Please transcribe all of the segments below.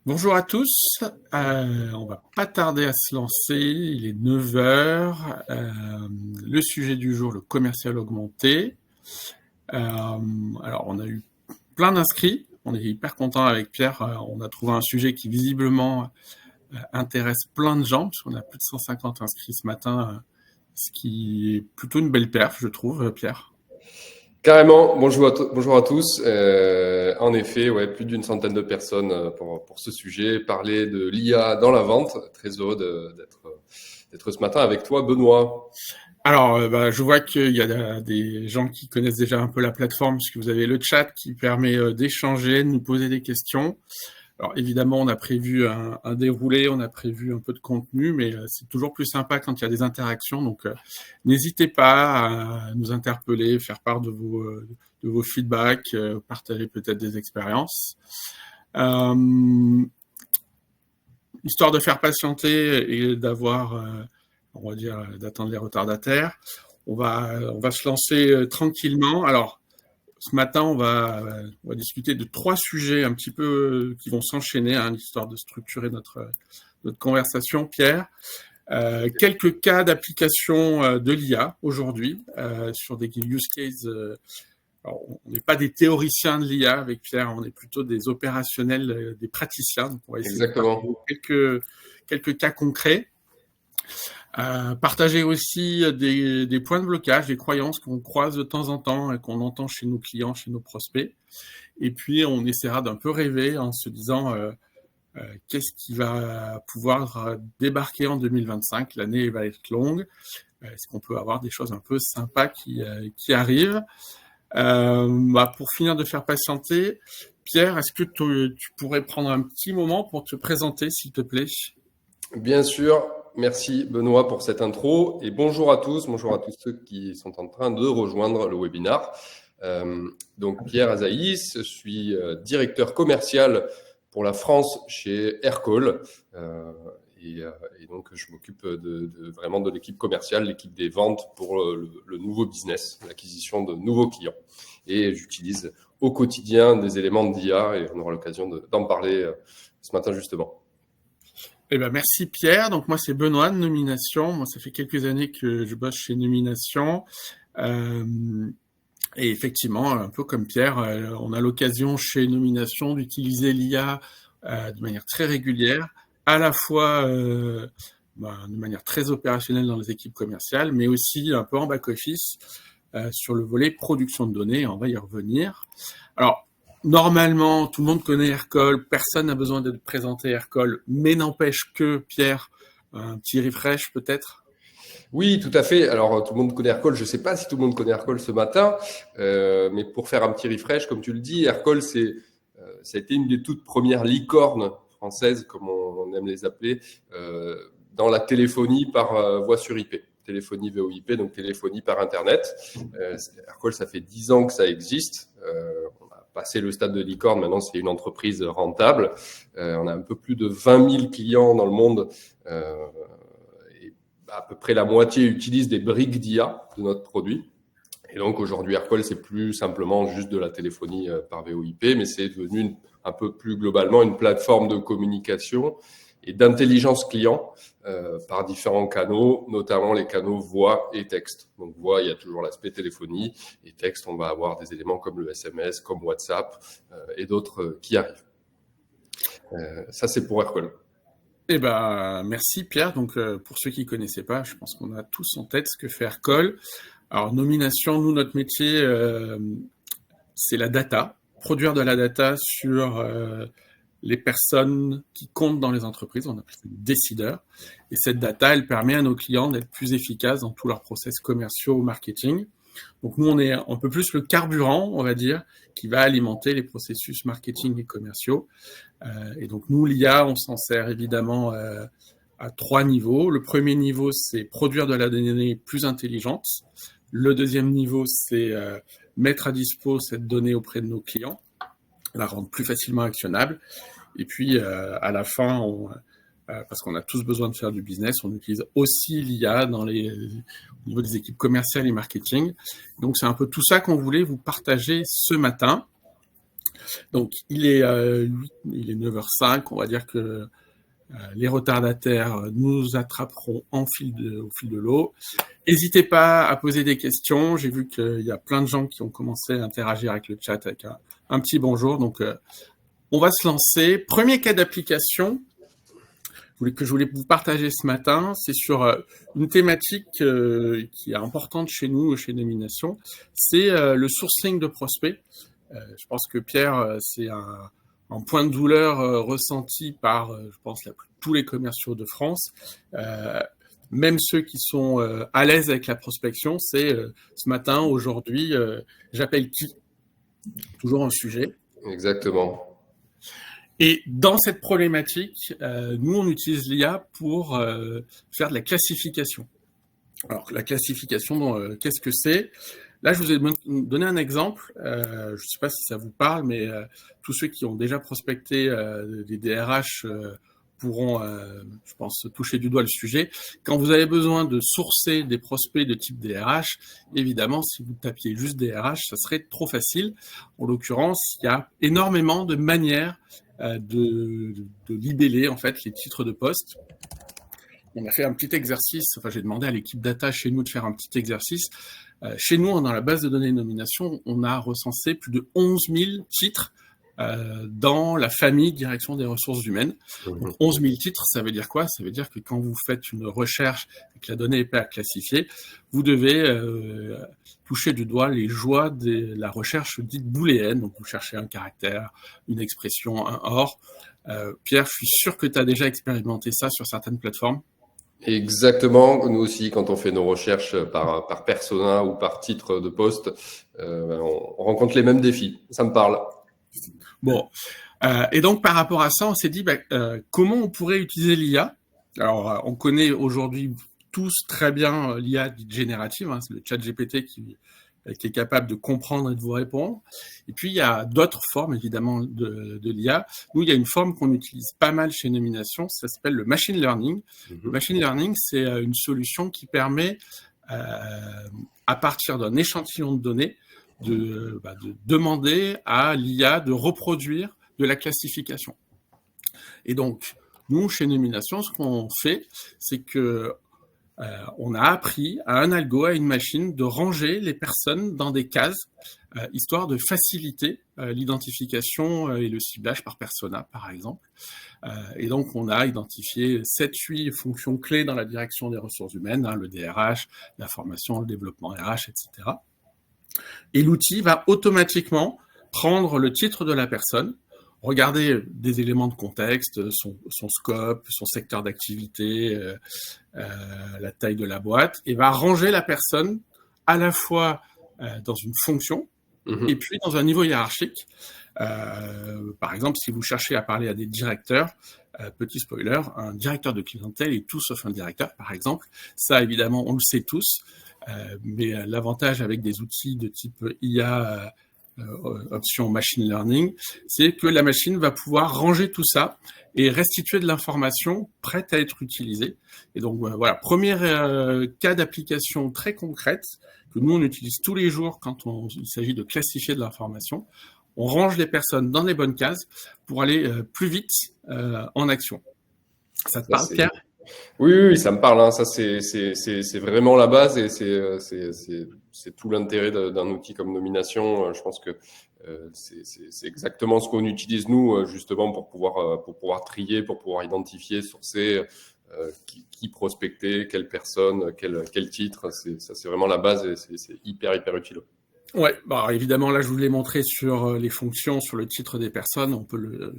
Bonjour à tous, on va pas tarder à se lancer, il est 9 heures. Le sujet du jour, le commercial augmenté. Alors on a eu plein d'inscrits, on est hyper content avec Pierre, on a trouvé un sujet qui visiblement intéresse plein de gens, puisqu'on a plus de 150 inscrits ce matin, ce qui est plutôt une belle perf, je trouve, Pierre. Carrément, bonjour à tous. En effet, ouais, plus d'une centaine de personnes pour ce sujet. Parler de l'IA dans la vente. Très heureux d'être ce matin avec toi, Benoît. Alors, je vois qu'il y a des gens qui connaissent déjà un peu la plateforme, puisque vous avez le chat qui permet d'échanger, de nous poser des questions. Alors, évidemment, on a prévu un déroulé, on a prévu un peu de contenu, mais c'est toujours plus sympa quand il y a des interactions. Donc, n'hésitez pas à nous interpeller, faire part de vos feedbacks, partager peut-être des expériences. Histoire de faire patienter et d'avoir, on va dire, d'attendre les retardataires. On va se lancer tranquillement. Alors, ce matin, on va discuter de 3 sujets un petit peu qui vont s'enchaîner, histoire de structurer notre conversation, Pierre. Quelques cas d'application de l'IA aujourd'hui sur des use cases. Alors, on n'est pas des théoriciens de l'IA avec Pierre, on est plutôt des opérationnels, des praticiens. Donc, on va essayer Exactement. de partager quelques cas concrets. Partager aussi des points de blocage, des croyances qu'on croise de temps en temps et qu'on entend chez nos clients, chez nos prospects. Et puis, on essaiera d'un peu rêver en se disant qu'est-ce qui va pouvoir débarquer en 2025. L'année va être longue. Est-ce qu'on peut avoir des choses un peu sympas qui arrivent? Pour finir de faire patienter, Pierre, est-ce que tu pourrais prendre un petit moment pour te présenter, s'il te plaît? Bien sûr. Merci Benoît pour cette intro et bonjour à tous ceux qui sont en train de rejoindre le webinaire. Donc Pierre Azaïs, je suis directeur commercial pour la France chez Aircall et donc je m'occupe vraiment de l'équipe commerciale, l'équipe des ventes pour le nouveau business, l'acquisition de nouveaux clients, et j'utilise au quotidien des éléments d'IA et on aura l'occasion d'en parler ce matin justement. Merci Pierre. Donc moi c'est Benoît de Nomination. Moi ça fait quelques années que je bosse chez Nomination. Et effectivement, un peu comme Pierre, on a l'occasion chez Nomination d'utiliser l'IA de manière très régulière, à la fois de manière très opérationnelle dans les équipes commerciales, mais aussi un peu en back-office sur le volet production de données. On va y revenir. Alors, normalement, tout le monde connaît Aircall, personne n'a besoin de présenter Aircall, mais n'empêche que, Pierre, un petit refresh peut-être? Oui, tout à fait. Alors, tout le monde connaît Aircall. Je ne sais pas si tout le monde connaît Aircall ce matin, mais pour faire un petit refresh, comme tu le dis, Aircall, ça a été une des toutes premières licornes françaises, comme on aime les appeler, dans la téléphonie par voie sur IP. Téléphonie VoIP, donc téléphonie par Internet. Aircall, ça fait 10 ans que ça existe. On a passé le stade de licorne. Maintenant, c'est une entreprise rentable. On a un peu plus de 20 000 clients dans le monde. À peu près la moitié utilisent des briques d'IA de notre produit. Et donc aujourd'hui, Aircall, c'est plus simplement juste de la téléphonie par VoIP, mais c'est devenu un peu plus globalement une plateforme de communication et d'intelligence client par différents canaux, notamment les canaux voix et texte. Donc voix, il y a toujours l'aspect téléphonie, et texte, on va avoir des éléments comme le SMS, comme WhatsApp et d'autres qui arrivent. Ça, c'est pour Aircall. Merci Pierre. Donc pour ceux qui ne connaissaient pas, je pense qu'on a tous en tête ce que fait Aircall. Alors Nomination, nous notre métier, c'est la data, produire de la data sur les personnes qui comptent dans les entreprises, on appelle ça des décideurs. Et cette data, elle permet à nos clients d'être plus efficaces dans tous leurs process commerciaux ou marketing. Donc nous, on est un peu plus le carburant, on va dire, qui va alimenter les processus marketing et commerciaux. Et donc nous, l'IA, on s'en sert évidemment à 3 niveaux. Le premier niveau, c'est produire de la donnée plus intelligente. Le deuxième niveau, c'est mettre à dispo cette donnée auprès de nos clients, la rendre plus facilement actionnable. Et puis, à la fin, parce qu'on a tous besoin de faire du business. On utilise aussi l'IA au niveau des équipes commerciales et marketing. Donc, c'est un peu tout ça qu'on voulait vous partager ce matin. Donc, il est 9h05. On va dire que les retardataires nous attraperont au fil de l'eau. N'hésitez pas à poser des questions. J'ai vu qu'il y a plein de gens qui ont commencé à interagir avec le chat avec un petit bonjour. Donc, on va se lancer. Premier cas d'application que je voulais vous partager ce matin, c'est sur une thématique qui est importante chez nous, chez Nomination, c'est le sourcing de prospects. Je pense que Pierre, c'est un point de douleur ressenti par, je pense, tous les commerciaux de France. Même ceux qui sont à l'aise avec la prospection, c'est ce matin, aujourd'hui, j'appelle qui? Toujours un sujet. Exactement. Et dans cette problématique, nous, on utilise l'IA pour faire de la classification. Alors, la classification, qu'est-ce que c'est? Là, je vous ai donné un exemple. Je ne sais pas si ça vous parle, mais tous ceux qui ont déjà prospecté des DRH pourront, je pense, toucher du doigt le sujet. Quand vous avez besoin de sourcer des prospects de type DRH, évidemment, si vous tapiez juste DRH, ça serait trop facile. En l'occurrence, il y a énormément de manières de libeller en fait les titres de poste. On a fait un petit exercice, enfin j'ai demandé à l'équipe data chez nous de faire un petit exercice. Chez nous, dans la base de données nomination, on a recensé plus de 11 000 titres dans la famille direction des ressources humaines. Donc, 11 000 titres, ça veut dire quoi? Ça veut dire que quand vous faites une recherche et que la donnée n'est pas classifiée, vous devez toucher du doigt les joies de la recherche dite booléenne. Donc, vous cherchez un caractère, une expression, un or. Pierre, je suis sûr que tu as déjà expérimenté ça sur certaines plateformes. Exactement. Nous aussi, quand on fait nos recherches par persona ou par titre de poste, on rencontre les mêmes défis. Ça me parle. Bon. Et donc, par rapport à ça, on s'est dit comment on pourrait utiliser l'IA. Alors, on connaît aujourd'hui tous très bien l'IA dite générative, hein, c'est le chat GPT qui est capable de comprendre et de vous répondre. Et puis, il y a d'autres formes, évidemment, de l'IA. Nous, il y a une forme qu'on utilise pas mal chez Nomination, ça s'appelle le machine learning. Le machine learning, c'est une solution qui permet, à partir d'un échantillon de données, de demander à l'IA de reproduire de la classification. Et donc, nous, chez Nomination, ce qu'on fait, c'est que on a appris à un algo, à une machine, de ranger les personnes dans des cases, histoire de faciliter l'identification et le ciblage par persona, par exemple. Et donc, on a identifié 7-8 fonctions clés dans la direction des ressources humaines, hein, le DRH, la formation, le développement RH, etc. Et l'outil va automatiquement prendre le titre de la personne, regarder des éléments de contexte, son scope, son secteur d'activité, la taille de la boîte, et va ranger la personne à la fois dans une fonction et puis dans un niveau hiérarchique. Par exemple, si vous cherchez à parler à des directeurs, petit spoiler, un directeur de clientèle est tout sauf un directeur, par exemple. Ça, évidemment, on le sait tous, mais l'avantage avec des outils de type IA, option machine learning, c'est que la machine va pouvoir ranger tout ça et restituer de l'information prête à être utilisée. Et donc voilà, premier cas d'application très concrète que nous on utilise tous les jours quand il s'agit de classifier de l'information. On range les personnes dans les bonnes cases pour aller plus vite en action. Ça te parle, Pierre ? Oui, ça me parle. Hein. Ça, c'est vraiment la base et c'est tout l'intérêt d'un outil comme Nomination. Je pense que c'est exactement ce qu'on utilise nous, justement, pour pouvoir trier, pour pouvoir identifier, sourcer, qui prospecter, quelle personne, quel titre. Ça, c'est vraiment la base et c'est hyper utile. Ouais, bah évidemment là je vous l'ai montré sur les fonctions, sur le titre des personnes,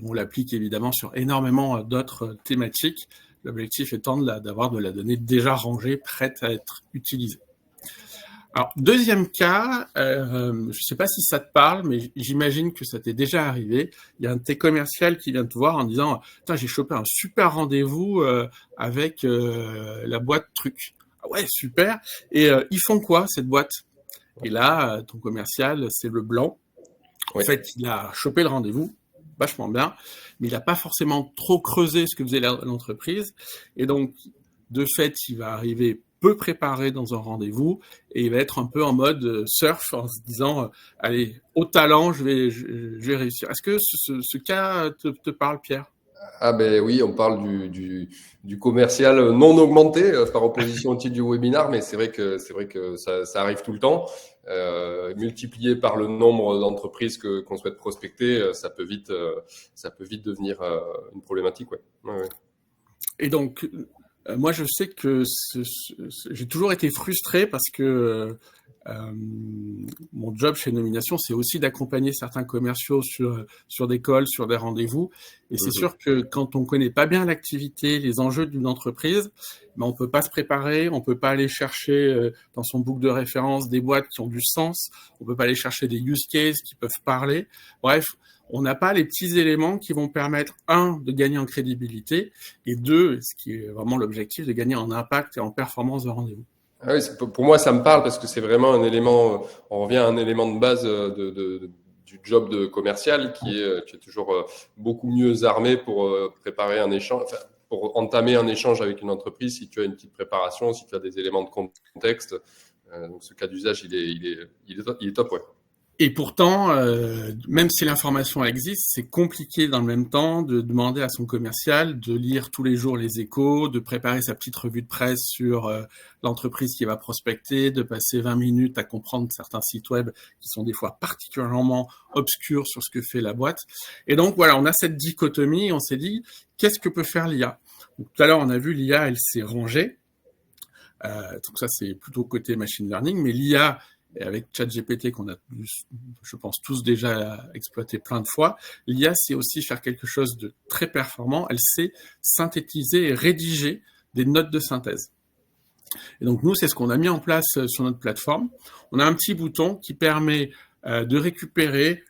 on l'applique évidemment sur énormément d'autres thématiques. L'objectif étant d'avoir de la donnée déjà rangée, prête à être utilisée. Alors deuxième cas, je sais pas si ça te parle, mais j'imagine que ça t'est déjà arrivé. Il y a un de tes commercial qui vient te voir en disant « j'ai chopé un super rendez-vous avec la boîte truc. » Ah ouais, super. Et ils font quoi cette boîte ? Et là, ton commercial, c'est le blanc. En fait, il a chopé le rendez-vous. vachement bien, mais il n'a pas forcément trop creusé ce que faisait l'entreprise. Et donc, de fait, il va arriver peu préparé dans un rendez-vous et il va être un peu en mode surf en se disant allez, au talent, je vais réussir. Est-ce que ce cas te parle, Pierre? Ah ben oui, on parle du commercial non augmenté par opposition au titre du webinar, mais c'est vrai que ça arrive tout le temps. Multiplié par le nombre d'entreprises qu'on souhaite prospecter, ça peut vite devenir une problématique, ouais. Ouais. Et donc, moi, je sais que j'ai toujours été frustré parce que mon job chez Nomination, c'est aussi d'accompagner certains commerciaux sur des calls, sur des rendez-vous. Et c'est sûr que quand on connaît pas bien l'activité, les enjeux d'une entreprise, ben on peut pas se préparer, on peut pas aller chercher dans son book de référence des boîtes qui ont du sens, on peut pas aller chercher des use cases qui peuvent parler. Bref, on n'a pas les petits éléments qui vont permettre, un, de gagner en crédibilité, et deux, ce qui est vraiment l'objectif, de gagner en impact et en performance de rendez-vous. Ah oui, pour moi, ça me parle parce que c'est vraiment un élément, on revient à un élément de base du job de commercial qui est toujours beaucoup mieux armé pour préparer un échange, enfin, pour entamer un échange avec une entreprise si tu as une petite préparation, si tu as des éléments de contexte. Donc ce cas d'usage, il est top, ouais. Et pourtant, même si l'information existe, c'est compliqué dans le même temps de demander à son commercial de lire tous les jours les échos, de préparer sa petite revue de presse sur l'entreprise qui va prospecter, de passer 20 minutes à comprendre certains sites web qui sont des fois particulièrement obscurs sur ce que fait la boîte. Et donc voilà, on a cette dichotomie, on s'est dit, qu'est-ce que peut faire l'IA? Donc, tout à l'heure, on a vu l'IA, elle s'est rangée. Donc ça, c'est plutôt côté machine learning, mais l'IA, et avec ChatGPT qu'on a, je pense, tous déjà exploité plein de fois, l'IA sait aussi faire quelque chose de très performant. Elle sait synthétiser et rédiger des notes de synthèse. Et donc nous, c'est ce qu'on a mis en place sur notre plateforme. On a un petit bouton qui permet de récupérer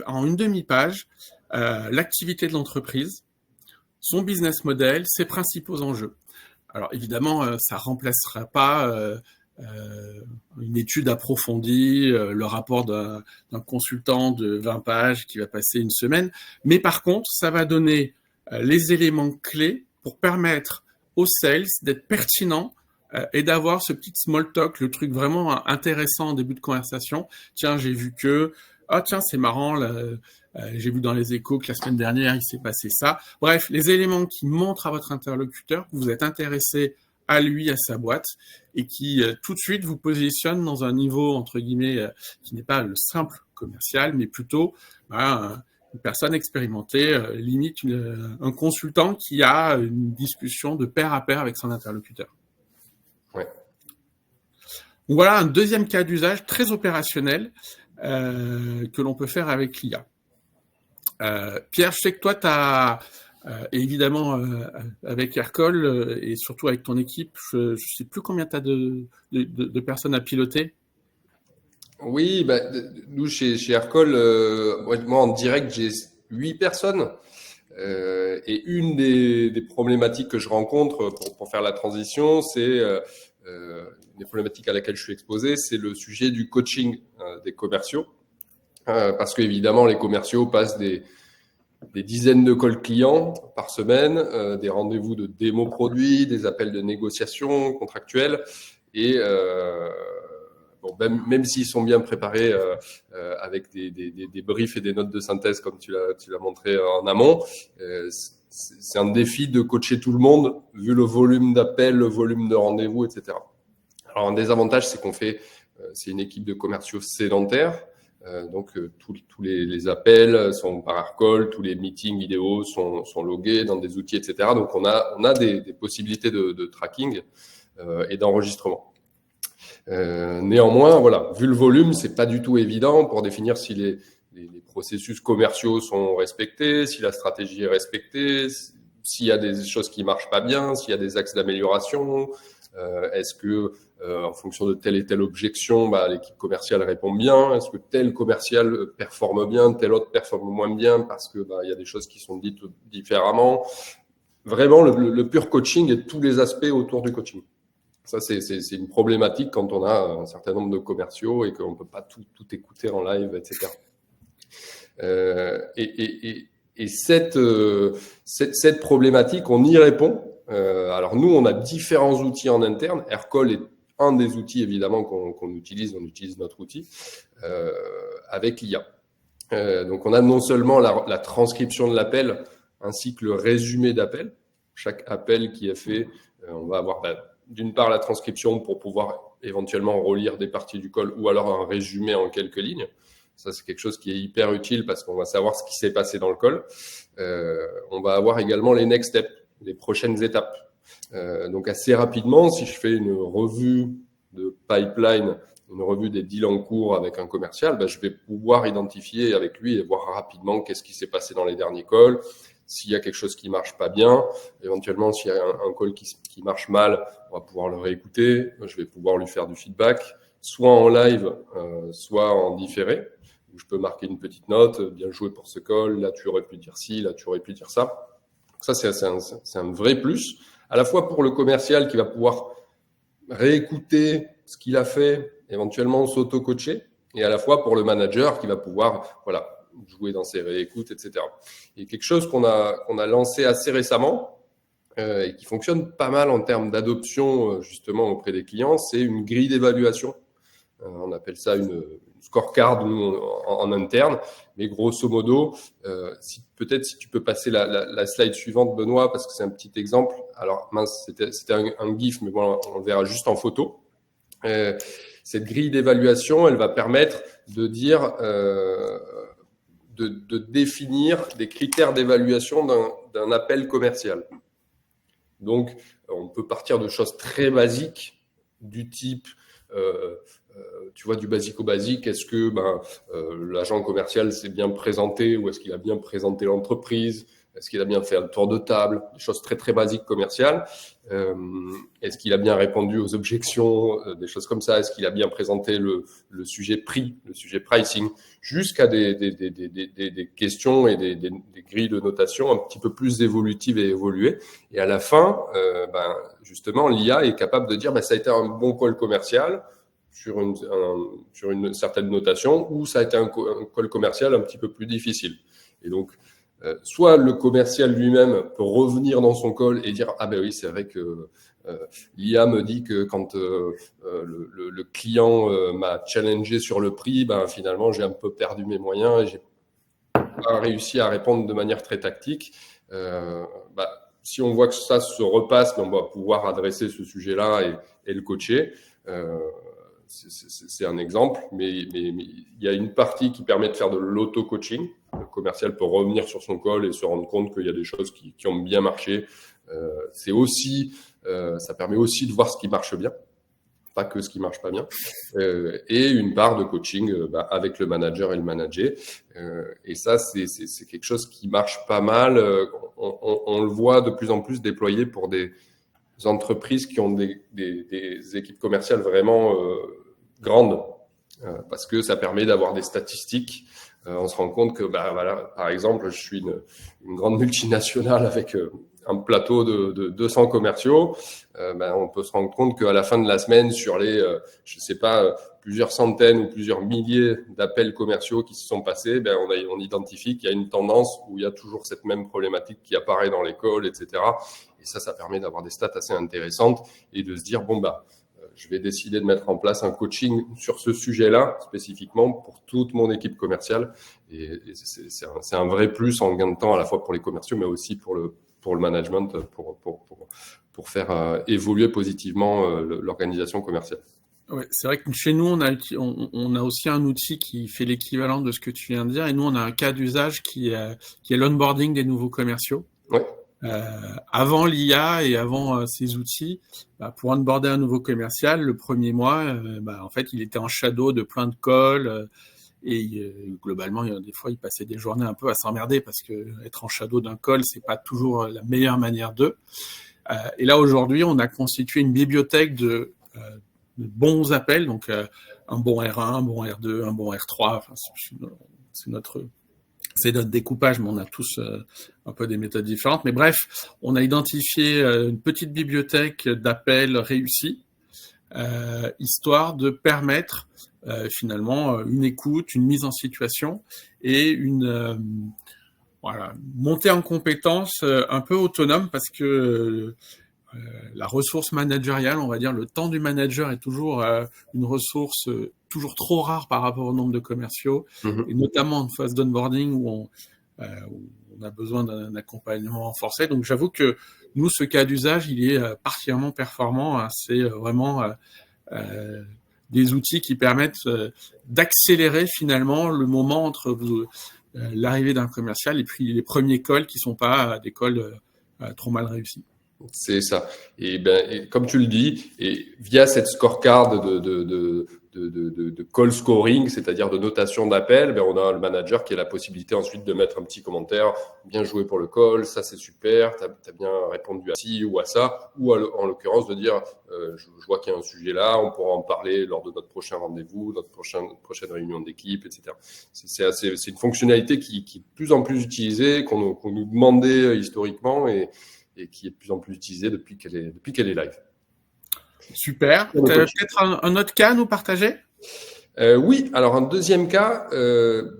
en une demi-page l'activité de l'entreprise, son business model, ses principaux enjeux. Alors évidemment, ça remplacera pas une étude approfondie, le rapport d'un consultant de 20 pages qui va passer une semaine. Mais par contre, ça va donner les éléments clés pour permettre aux sales d'être pertinents et d'avoir ce petit small talk, le truc vraiment intéressant en début de conversation. Tiens, j'ai vu que... Ah tiens, c'est marrant, là, j'ai vu dans les échos que la semaine dernière, il s'est passé ça. Bref, les éléments qui montrent à votre interlocuteur que vous êtes intéressé à lui, à sa boîte, et qui tout de suite vous positionne dans un niveau, entre guillemets, qui n'est pas le simple commercial, mais plutôt une personne expérimentée, limite un consultant qui a une discussion de pair à pair avec son interlocuteur. Ouais. Donc voilà un deuxième cas d'usage très opérationnel que l'on peut faire avec l'IA. Pierre, je sais que toi, tu as... évidemment, avec Aircall et surtout avec ton équipe, je ne sais plus combien tu as de personnes à piloter. Oui, bah, nous, chez Aircall, moi, en direct, j'ai 8 personnes. Et une des problématiques que je rencontre pour faire la transition, c'est des problématiques à laquelle je suis exposé, c'est le sujet du coaching des commerciaux. Parce qu'évidemment, les commerciaux passent des dizaines de calls clients par semaine, des rendez-vous de démo produits, des appels de négociation contractuels. Et bon, même s'ils sont bien préparés avec des briefs et des notes de synthèse, comme tu l'as montré en amont, c'est un défi de coacher tout le monde, vu le volume d'appels, le volume de rendez-vous, etc. Alors, un des avantages, c'est c'est une équipe de commerciaux sédentaires. Donc, tous les appels sont par Aircall, tous les meetings vidéo sont logués dans des outils, etc. Donc, on a des possibilités de tracking et d'enregistrement. Néanmoins, voilà, vu le volume, c'est pas du tout évident pour définir si les processus commerciaux sont respectés, si la stratégie est respectée, s'il y a des choses qui marchent pas bien, s'il y a des axes d'amélioration. Est-ce que en fonction de telle et telle objection, l'équipe commerciale répond bien? Est-ce que tel commercial performe bien, tel autre performe moins bien parce que il y a des choses qui sont dites différemment? Vraiment, le pur coaching et tous les aspects autour du coaching. Ça, c'est une problématique quand on a un certain nombre de commerciaux et qu'on peut pas tout écouter en live, etc. Et cette problématique, on y répond. Alors nous, on a différents outils en interne. Aircall est un des outils évidemment qu'on utilise. On utilise notre outil avec l'IA. Donc on a non seulement la transcription de l'appel ainsi que le résumé d'appel. Chaque appel qui est fait, on va avoir d'une part la transcription pour pouvoir éventuellement relire des parties du call ou alors un résumé en quelques lignes. Ça, c'est quelque chose qui est hyper utile parce qu'on va savoir ce qui s'est passé dans le call. On va avoir également les next steps, les prochaines étapes. Donc assez rapidement, si je fais une revue de pipeline, une revue des deals en cours avec un commercial, je vais pouvoir identifier avec lui et voir rapidement qu'est-ce qui s'est passé dans les derniers calls, s'il y a quelque chose qui marche pas bien, éventuellement s'il y a un call qui marche mal, on va pouvoir le réécouter, je vais pouvoir lui faire du feedback, soit en live, soit en différé, où je peux marquer une petite note, bien joué pour ce call, là tu aurais pu dire ci, là tu aurais pu dire ça. Ça, c'est un vrai plus, à la fois pour le commercial qui va pouvoir réécouter ce qu'il a fait, éventuellement s'auto-coacher, et à la fois pour le manager qui va pouvoir jouer dans ses réécoutes, etc. Et quelque chose qu'on a lancé assez récemment et qui fonctionne pas mal en termes d'adoption justement auprès des clients, c'est une grille d'évaluation. On appelle ça une scorecard en interne, mais grosso modo, peut-être si tu peux passer la slide suivante, Benoît, parce que c'est un petit exemple. Alors mince, c'était un GIF, mais bon, on le verra juste en photo. Cette grille d'évaluation, elle va permettre de dire, de définir des critères d'évaluation d'un appel commercial. Donc, on peut partir de choses très basiques du type, tu vois, du basique au basique. Est-ce que l'agent commercial s'est bien présenté ou est-ce qu'il a bien présenté l'entreprise? Est-ce qu'il a bien fait un tour de table? Des choses très, très basiques commerciales. Est-ce qu'il a bien répondu aux objections? Des choses comme ça. Est-ce qu'il a bien présenté le sujet prix, le sujet pricing? Jusqu'à des questions et des grilles de notation un petit peu plus évolutives et évoluées. Et à la fin, justement, l'IA est capable de dire ça a été un bon call commercial sur une certaine notation ou ça a été un call commercial un petit peu plus difficile. Et donc, soit le commercial lui-même peut revenir dans son call et dire oui, c'est vrai que l'IA me dit que quand le client m'a challengé sur le prix, finalement j'ai un peu perdu mes moyens et j'ai pas réussi à répondre de manière très tactique. Si on voit que ça se repasse, on va pouvoir adresser ce sujet-là et le coacher. C'est un exemple, mais il y a une partie qui permet de faire de l'auto-coaching. Le commercial peut revenir sur son call et se rendre compte qu'il y a des choses qui ont bien marché. Ça permet aussi de voir ce qui marche bien, pas que ce qui marche pas bien. Et une part de coaching avec le manager et le manager. Et ça, c'est quelque chose qui marche pas mal. On le voit de plus en plus déployé pour des entreprises qui ont des équipes commerciales vraiment grandes, parce que ça permet d'avoir des statistiques. On se rend compte que, par exemple, je suis une grande multinationale avec un plateau de 200 commerciaux. On peut se rendre compte qu'à la fin de la semaine, sur les, plusieurs centaines ou plusieurs milliers d'appels commerciaux qui se sont passés, on identifie qu'il y a une tendance où il y a toujours cette même problématique qui apparaît dans les calls, etc. Et ça permet d'avoir des stats assez intéressantes et de se dire, je vais décider de mettre en place un coaching sur ce sujet-là, spécifiquement pour toute mon équipe commerciale. Et c'est un vrai plus en gain de temps à la fois pour les commerciaux, mais aussi pour le management, pour faire évoluer positivement l'organisation commerciale. Ouais, c'est vrai que chez nous, on a aussi un outil qui fait l'équivalent de ce que tu viens de dire. Et nous, on a un cas d'usage qui est l'onboarding des nouveaux commerciaux. Ouais. Avant l'IA et avant ces outils, pour onboarder un nouveau commercial, le premier mois, en fait, il était en shadow de plein de calls et globalement, des fois, il passait des journées un peu à s'emmerder parce que être en shadow d'un call, c'est pas toujours la meilleure manière d'eux. Et là, aujourd'hui, on a constitué une bibliothèque de bons appels, donc un bon R1, un bon R2, un bon R3. Enfin, c'est notre découpage, mais on a tous un peu des méthodes différentes. Mais bref, on a identifié une petite bibliothèque d'appels réussis, histoire de permettre finalement une écoute, une mise en situation et une voilà, monter en compétence un peu autonome parce que la ressource managériale, on va dire, le temps du manager est toujours une ressource toujours trop rare par rapport au nombre de commerciaux, et notamment en phase d'onboarding où on a besoin d'un accompagnement renforcé. Donc j'avoue que nous, ce cas d'usage, il est particulièrement performant, hein. C'est vraiment des outils qui permettent d'accélérer finalement le moment entre l'arrivée d'un commercial et puis les premiers calls qui sont pas des calls trop mal réussis. C'est ça. Et comme tu le dis, et via cette scorecard de call scoring, c'est-à-dire de notation d'appel, on a le manager qui a la possibilité ensuite de mettre un petit commentaire, bien joué pour le call, ça c'est super, t'as bien répondu à ci ou à ça, ou en l'occurrence de dire, je vois qu'il y a un sujet là, on pourra en parler lors de notre prochain rendez-vous, notre prochaine réunion d'équipe, etc. C'est une fonctionnalité qui est de plus en plus utilisée, qu'on nous demandait historiquement et qui est de plus en plus utilisée depuis qu'elle est live. Super. Tu as peut-être un autre cas à nous partager ? Oui, alors un deuxième cas.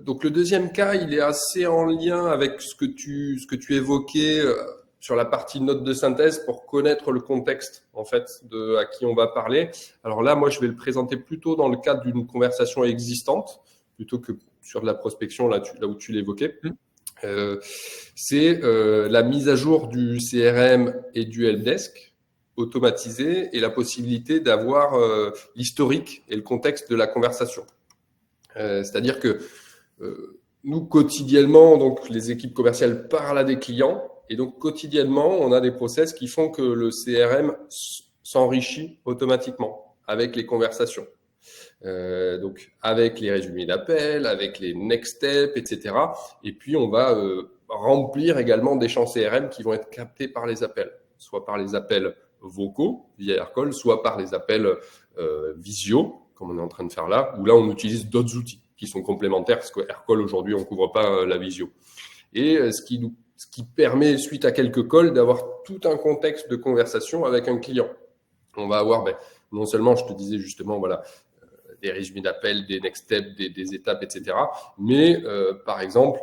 Donc le deuxième cas, il est assez en lien avec ce que tu évoquais sur la partie note de synthèse pour connaître le contexte en fait à qui on va parler. Alors là, moi, je vais le présenter plutôt dans le cadre d'une conversation existante plutôt que sur de la prospection là où tu l'évoquais. C'est la mise à jour du CRM et du helpdesk automatisé et la possibilité d'avoir l'historique et le contexte de la conversation. C'est-à-dire que nous, quotidiennement, donc les équipes commerciales parlent à des clients et donc quotidiennement, on a des process qui font que le CRM s'enrichit automatiquement avec les conversations. Donc avec les résumés d'appel, avec les next steps, etc. Et puis on va remplir également des champs CRM qui vont être captés par les appels, soit par les appels vocaux via Aircall, soit par les appels visio, comme on est en train de faire là, où là on utilise d'autres outils qui sont complémentaires, parce que Aircall aujourd'hui on couvre pas la visio. Et ce qui permet, suite à quelques calls, d'avoir tout un contexte de conversation avec un client. On va avoir, non seulement, je te disais justement, voilà, des résumés d'appels, des next steps, des étapes, etc. Mais par exemple,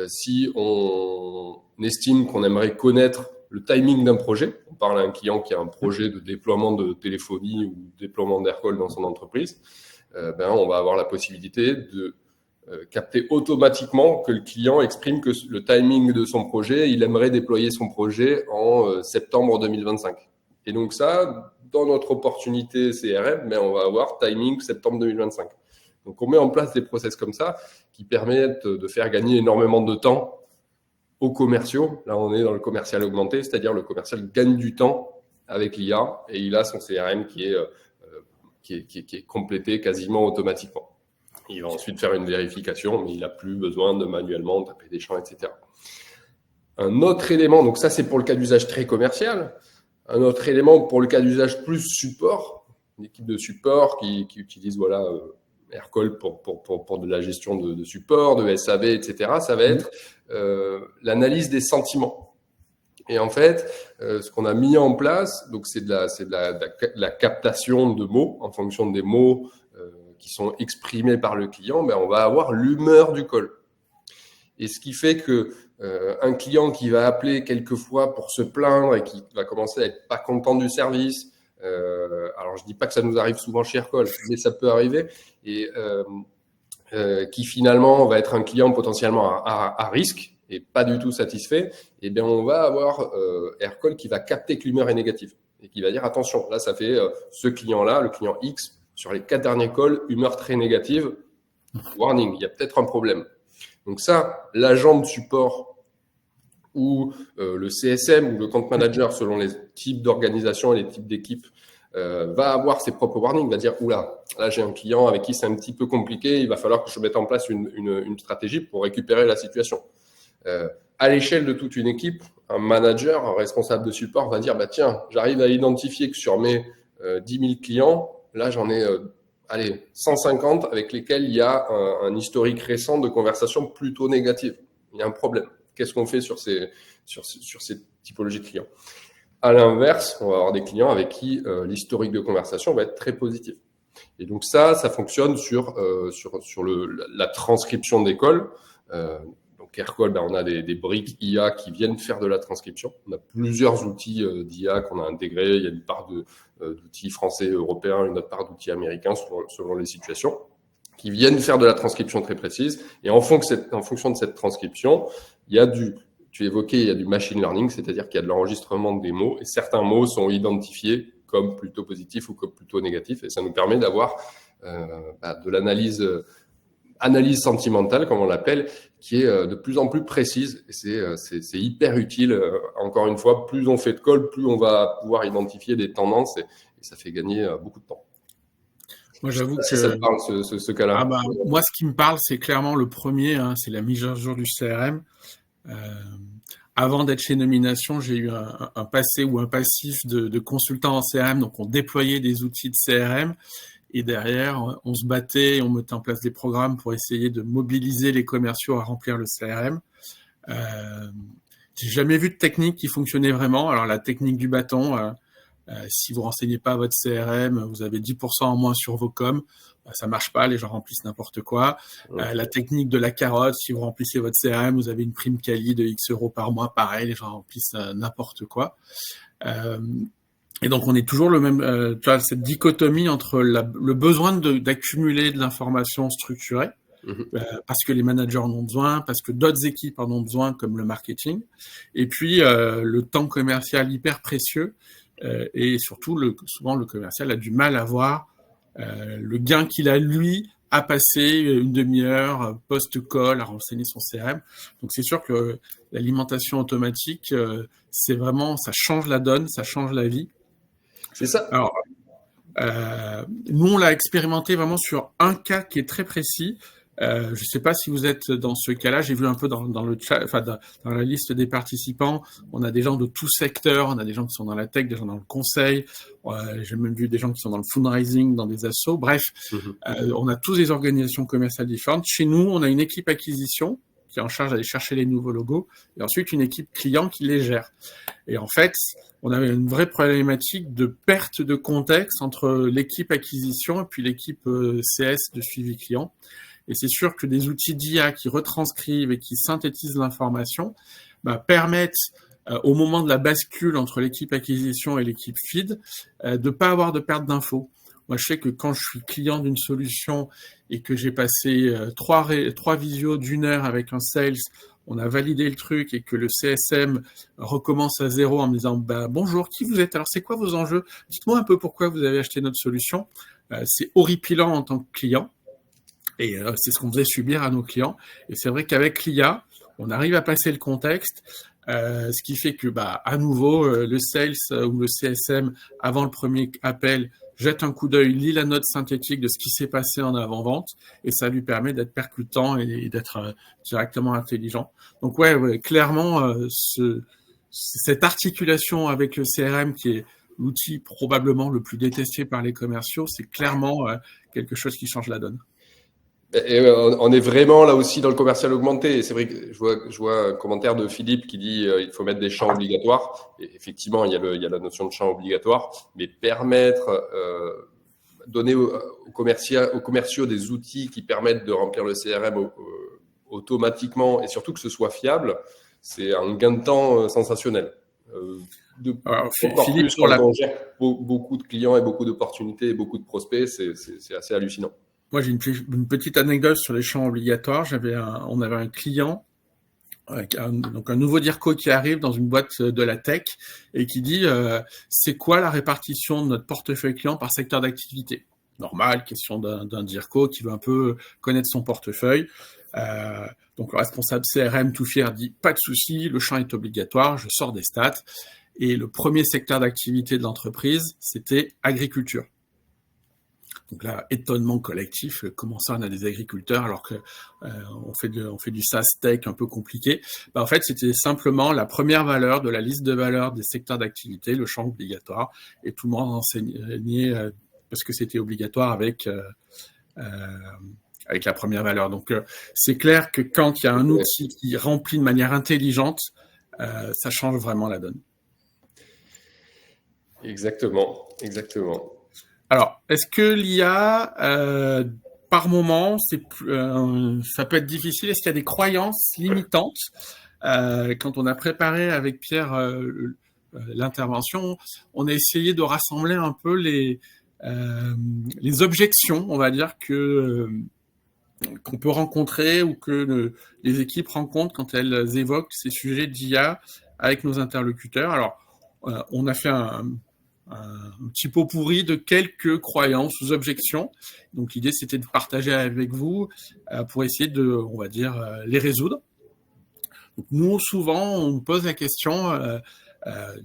si on estime qu'on aimerait connaître le timing d'un projet, on parle à un client qui a un projet de déploiement de téléphonie ou de déploiement d'Aircall dans son entreprise, on va avoir la possibilité de capter automatiquement que le client exprime que le timing de son projet, il aimerait déployer son projet en septembre 2025. Et donc ça, dans notre opportunité CRM, on va avoir timing septembre 2025. Donc, on met en place des process comme ça qui permettent de faire gagner énormément de temps aux commerciaux. Là, on est dans le commercial augmenté, c'est-à-dire le commercial gagne du temps avec l'IA et il a son CRM qui est complété quasiment automatiquement. Il va ensuite faire une vérification, mais il n'a plus besoin de manuellement taper des champs, etc. Un autre élément, donc ça c'est pour le cas d'usage très commercial. Un autre élément pour le cas d'usage plus support, une équipe de support qui utilise Aircall pour de la gestion de support, de SAV, etc. Ça va être l'analyse des sentiments. Et en fait, ce qu'on a mis en place, donc c'est de la captation de mots en fonction des mots qui sont exprimés par le client. On va avoir l'humeur du call. Et ce qui fait que un client qui va appeler quelquefois pour se plaindre et qui va commencer à être pas content du service, alors je dis pas que ça nous arrive souvent chez Aircall, mais ça peut arriver, et qui finalement va être un client potentiellement à risque et pas du tout satisfait, et bien on va avoir Aircall qui va capter que l'humeur est négative et qui va dire attention, là ça fait ce client-là, le client X, sur les 4 derniers calls, humeur très négative, warning, il y a peut-être un problème. Donc ça, l'agent de support ou le CSM ou le compte manager, selon les types d'organisation et les types d'équipes, va avoir ses propres warnings, va dire « Oula, là j'ai un client avec qui c'est un petit peu compliqué, il va falloir que je mette en place une stratégie pour récupérer la situation. » À l'échelle de toute une équipe, un manager, un responsable de support va dire « Tiens, j'arrive à identifier que sur mes 10 000 clients, là j'en ai 150 avec lesquels il y a un historique récent de conversation plutôt négative. Il y a un problème. Qu'est-ce qu'on fait sur ces typologies de clients ? À l'inverse, on va avoir des clients avec qui l'historique de conversation va être très positif. Et donc ça fonctionne sur la transcription des calls. Donc Donc Aircall, on a des briques IA qui viennent faire de la transcription. On a plusieurs outils d'IA qu'on a intégrés. Il y a une part d'outils français, européens, une autre part d'outils américains selon les situations, qui viennent faire de la transcription très précise. Et en fonction de cette transcription, il y a tu évoquais, il y a du machine learning, c'est-à-dire qu'il y a de l'enregistrement des mots, et certains mots sont identifiés comme plutôt positifs ou comme plutôt négatifs, et ça nous permet d'avoir de l'analyse sentimentale, comme on l'appelle, qui est de plus en plus précise. Et c'est hyper utile. Encore une fois, plus on fait de call, plus on va pouvoir identifier des tendances, et ça fait gagner beaucoup de temps. Moi, j'avoue que ça te parle, ce cas-là. Moi, ce qui me parle, c'est clairement le premier, c'est la mise à jour du CRM. Avant d'être chez Nomination, j'ai eu un passé ou un passif de consultant en CRM. Donc, on déployait des outils de CRM et derrière, on se battait et on mettait en place des programmes pour essayer de mobiliser les commerciaux à remplir le CRM. J'ai jamais vu de technique qui fonctionnait vraiment. Alors, la technique du bâton, si vous renseignez pas votre CRM, vous avez 10% en moins sur vos coms. Ça marche pas, les gens remplissent n'importe quoi. La technique de la carotte, si vous remplissez votre CRM, vous avez une prime quali de X euros par mois, pareil, les gens remplissent n'importe quoi. Et donc on est toujours le même, tu vois, cette dichotomie entre le besoin d'accumuler de l'information structurée, parce que les managers en ont besoin, parce que d'autres équipes en ont besoin, comme le marketing, et puis le temps commercial hyper précieux, et surtout souvent le commercial a du mal à voir le gain qu'il a, lui, à passer une demi-heure post-call à renseigner son CRM. Donc, c'est sûr que l'alimentation automatique, c'est vraiment, ça change la donne, ça change la vie. C'est ça. Alors, nous, on l'a expérimenté vraiment sur un cas qui est très précis. Je ne sais pas si vous êtes dans ce cas-là. J'ai vu un peu dans le chat, enfin dans la liste des participants, on a des gens de tout secteur, on a des gens qui sont dans la tech, des gens dans le conseil. J'ai même vu des gens qui sont dans le fundraising, dans des assos. Bref, on a tous des organisations commerciales différentes. Chez nous, on a une équipe acquisition qui est en charge d'aller chercher les nouveaux logos, et ensuite une équipe client qui les gère. Et en fait, on avait une vraie problématique de perte de contexte entre l'équipe acquisition et puis l'équipe CS de suivi client. Et c'est sûr que des outils d'IA qui retranscrivent et qui synthétisent l'information permettent, au moment de la bascule entre l'équipe acquisition et l'équipe feed, de pas avoir de perte d'infos. Moi, je sais que quand je suis client d'une solution et que j'ai passé trois visios d'une heure avec un sales, on a validé le truc et que le CSM recommence à zéro en me disant bonjour, qui vous êtes? Alors, c'est quoi vos enjeux? Dites-moi un peu pourquoi vous avez acheté notre solution. C'est horripilant en tant que client. Et c'est ce qu'on faisait subir à nos clients. Et c'est vrai qu'avec l'IA, on arrive à passer le contexte, ce qui fait que, à nouveau, le sales ou le CSM, avant le premier appel, jette un coup d'œil, lit la note synthétique de ce qui s'est passé en avant-vente, et ça lui permet d'être percutant et d'être directement intelligent. Donc ouais clairement, cette articulation avec le CRM, qui est l'outil probablement le plus détesté par les commerciaux, c'est clairement quelque chose qui change la donne. Et on est vraiment là aussi dans le commercial augmenté. Et c'est vrai que je vois un commentaire de Philippe qui dit il faut mettre des champs obligatoires. Et effectivement, il y a la notion de champ obligatoire, mais permettre, donner aux commerciaux des outils qui permettent de remplir le CRM automatiquement et surtout que ce soit fiable, c'est un gain de temps sensationnel. Alors, encore Philippe, plus quand on gère beaucoup de clients et beaucoup d'opportunités et beaucoup de prospects, c'est assez hallucinant. Moi, j'ai une petite anecdote sur les champs obligatoires. On avait un client, donc un nouveau DIRCO qui arrive dans une boîte de la tech et qui dit c'est quoi la répartition de notre portefeuille client par secteur d'activité? Normal, question d'un DIRCO qui veut un peu connaître son portefeuille. Donc le responsable CRM tout fier dit pas de souci, le champ est obligatoire, je sors des stats. Et le premier secteur d'activité de l'entreprise, c'était agriculture. Donc là, étonnement collectif, comment ça on a des agriculteurs alors que on fait du SaaS tech un peu compliqué. En fait, c'était simplement la première valeur de la liste de valeurs des secteurs d'activité, le champ obligatoire, et tout le monde enseignait parce que c'était obligatoire avec la première valeur. Donc c'est clair que quand il y a un outil qui remplit de manière intelligente, ça change vraiment la donne. Exactement. Alors, est-ce que l'IA par moment, ça peut être difficile. Est-ce qu'il y a des croyances limitantes? Quand on a préparé avec Pierre l'intervention, on a essayé de rassembler un peu les objections, on va dire, qu'on peut rencontrer ou que les équipes rencontrent quand elles évoquent ces sujets d'IA avec nos interlocuteurs. Alors, on a fait un petit pot pourri de quelques croyances ou objections. Donc, l'idée, c'était de partager avec vous pour essayer de, on va dire, les résoudre. Donc, nous, souvent, on nous pose la question,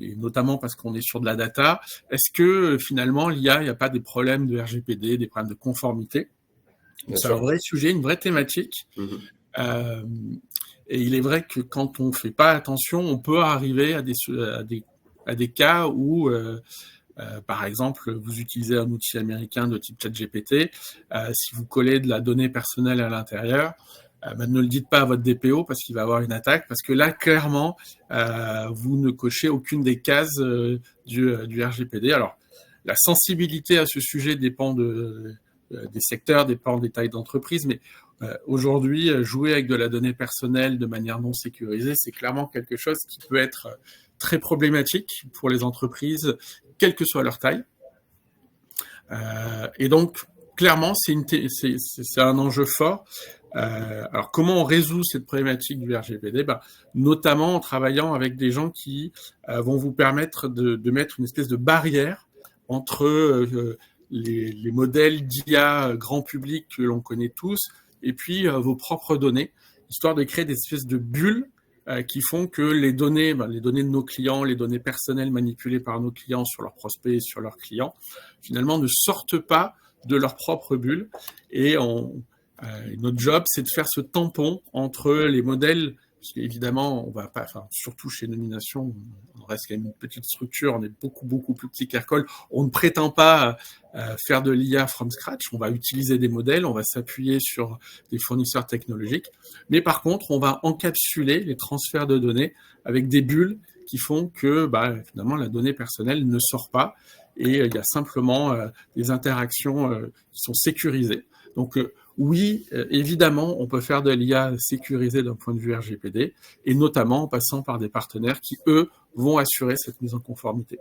et notamment parce qu'on est sur de la data, est-ce que finalement, l'IA, il n'y a pas des problèmes de RGPD, des problèmes de conformité? C'est un vrai sujet, une vraie thématique. Et il est vrai que quand on ne fait pas attention, on peut arriver à des cas où, par exemple, vous utilisez un outil américain de type ChatGPT, si vous collez de la donnée personnelle à l'intérieur, ne le dites pas à votre DPO parce qu'il va avoir une attaque, parce que là, clairement, vous ne cochez aucune des cases du RGPD. Alors, la sensibilité à ce sujet dépend des secteurs, dépend des tailles d'entreprise, mais aujourd'hui, jouer avec de la donnée personnelle de manière non sécurisée, c'est clairement quelque chose qui peut être très problématique pour les entreprises, quelle que soit leur taille. Et donc, clairement, c'est un enjeu fort. Alors, comment on résout cette problématique du RGPD? Notamment en travaillant avec des gens qui vont vous permettre de mettre une espèce de barrière entre les modèles d'IA grand public que l'on connaît tous, et puis vos propres données, histoire de créer des espèces de bulles qui font que les données de nos clients, les données personnelles manipulées par nos clients sur leurs prospects et sur leurs clients, finalement ne sortent pas de leur propre bulle. Et notre job, c'est de faire ce tampon entre les modèles, parce qu'évidemment, on va pas, surtout chez Nomination, on reste quand même une petite structure, on est beaucoup plus petit qu'Aircall. On ne prétend pas faire de l'IA from scratch. On va utiliser des modèles, on va s'appuyer sur des fournisseurs technologiques. Mais par contre, on va encapsuler les transferts de données avec des bulles qui font que finalement la donnée personnelle ne sort pas et il y a simplement des interactions qui sont sécurisées. Donc oui, évidemment, on peut faire de l'IA sécurisée d'un point de vue RGPD, et notamment en passant par des partenaires qui, eux, vont assurer cette mise en conformité.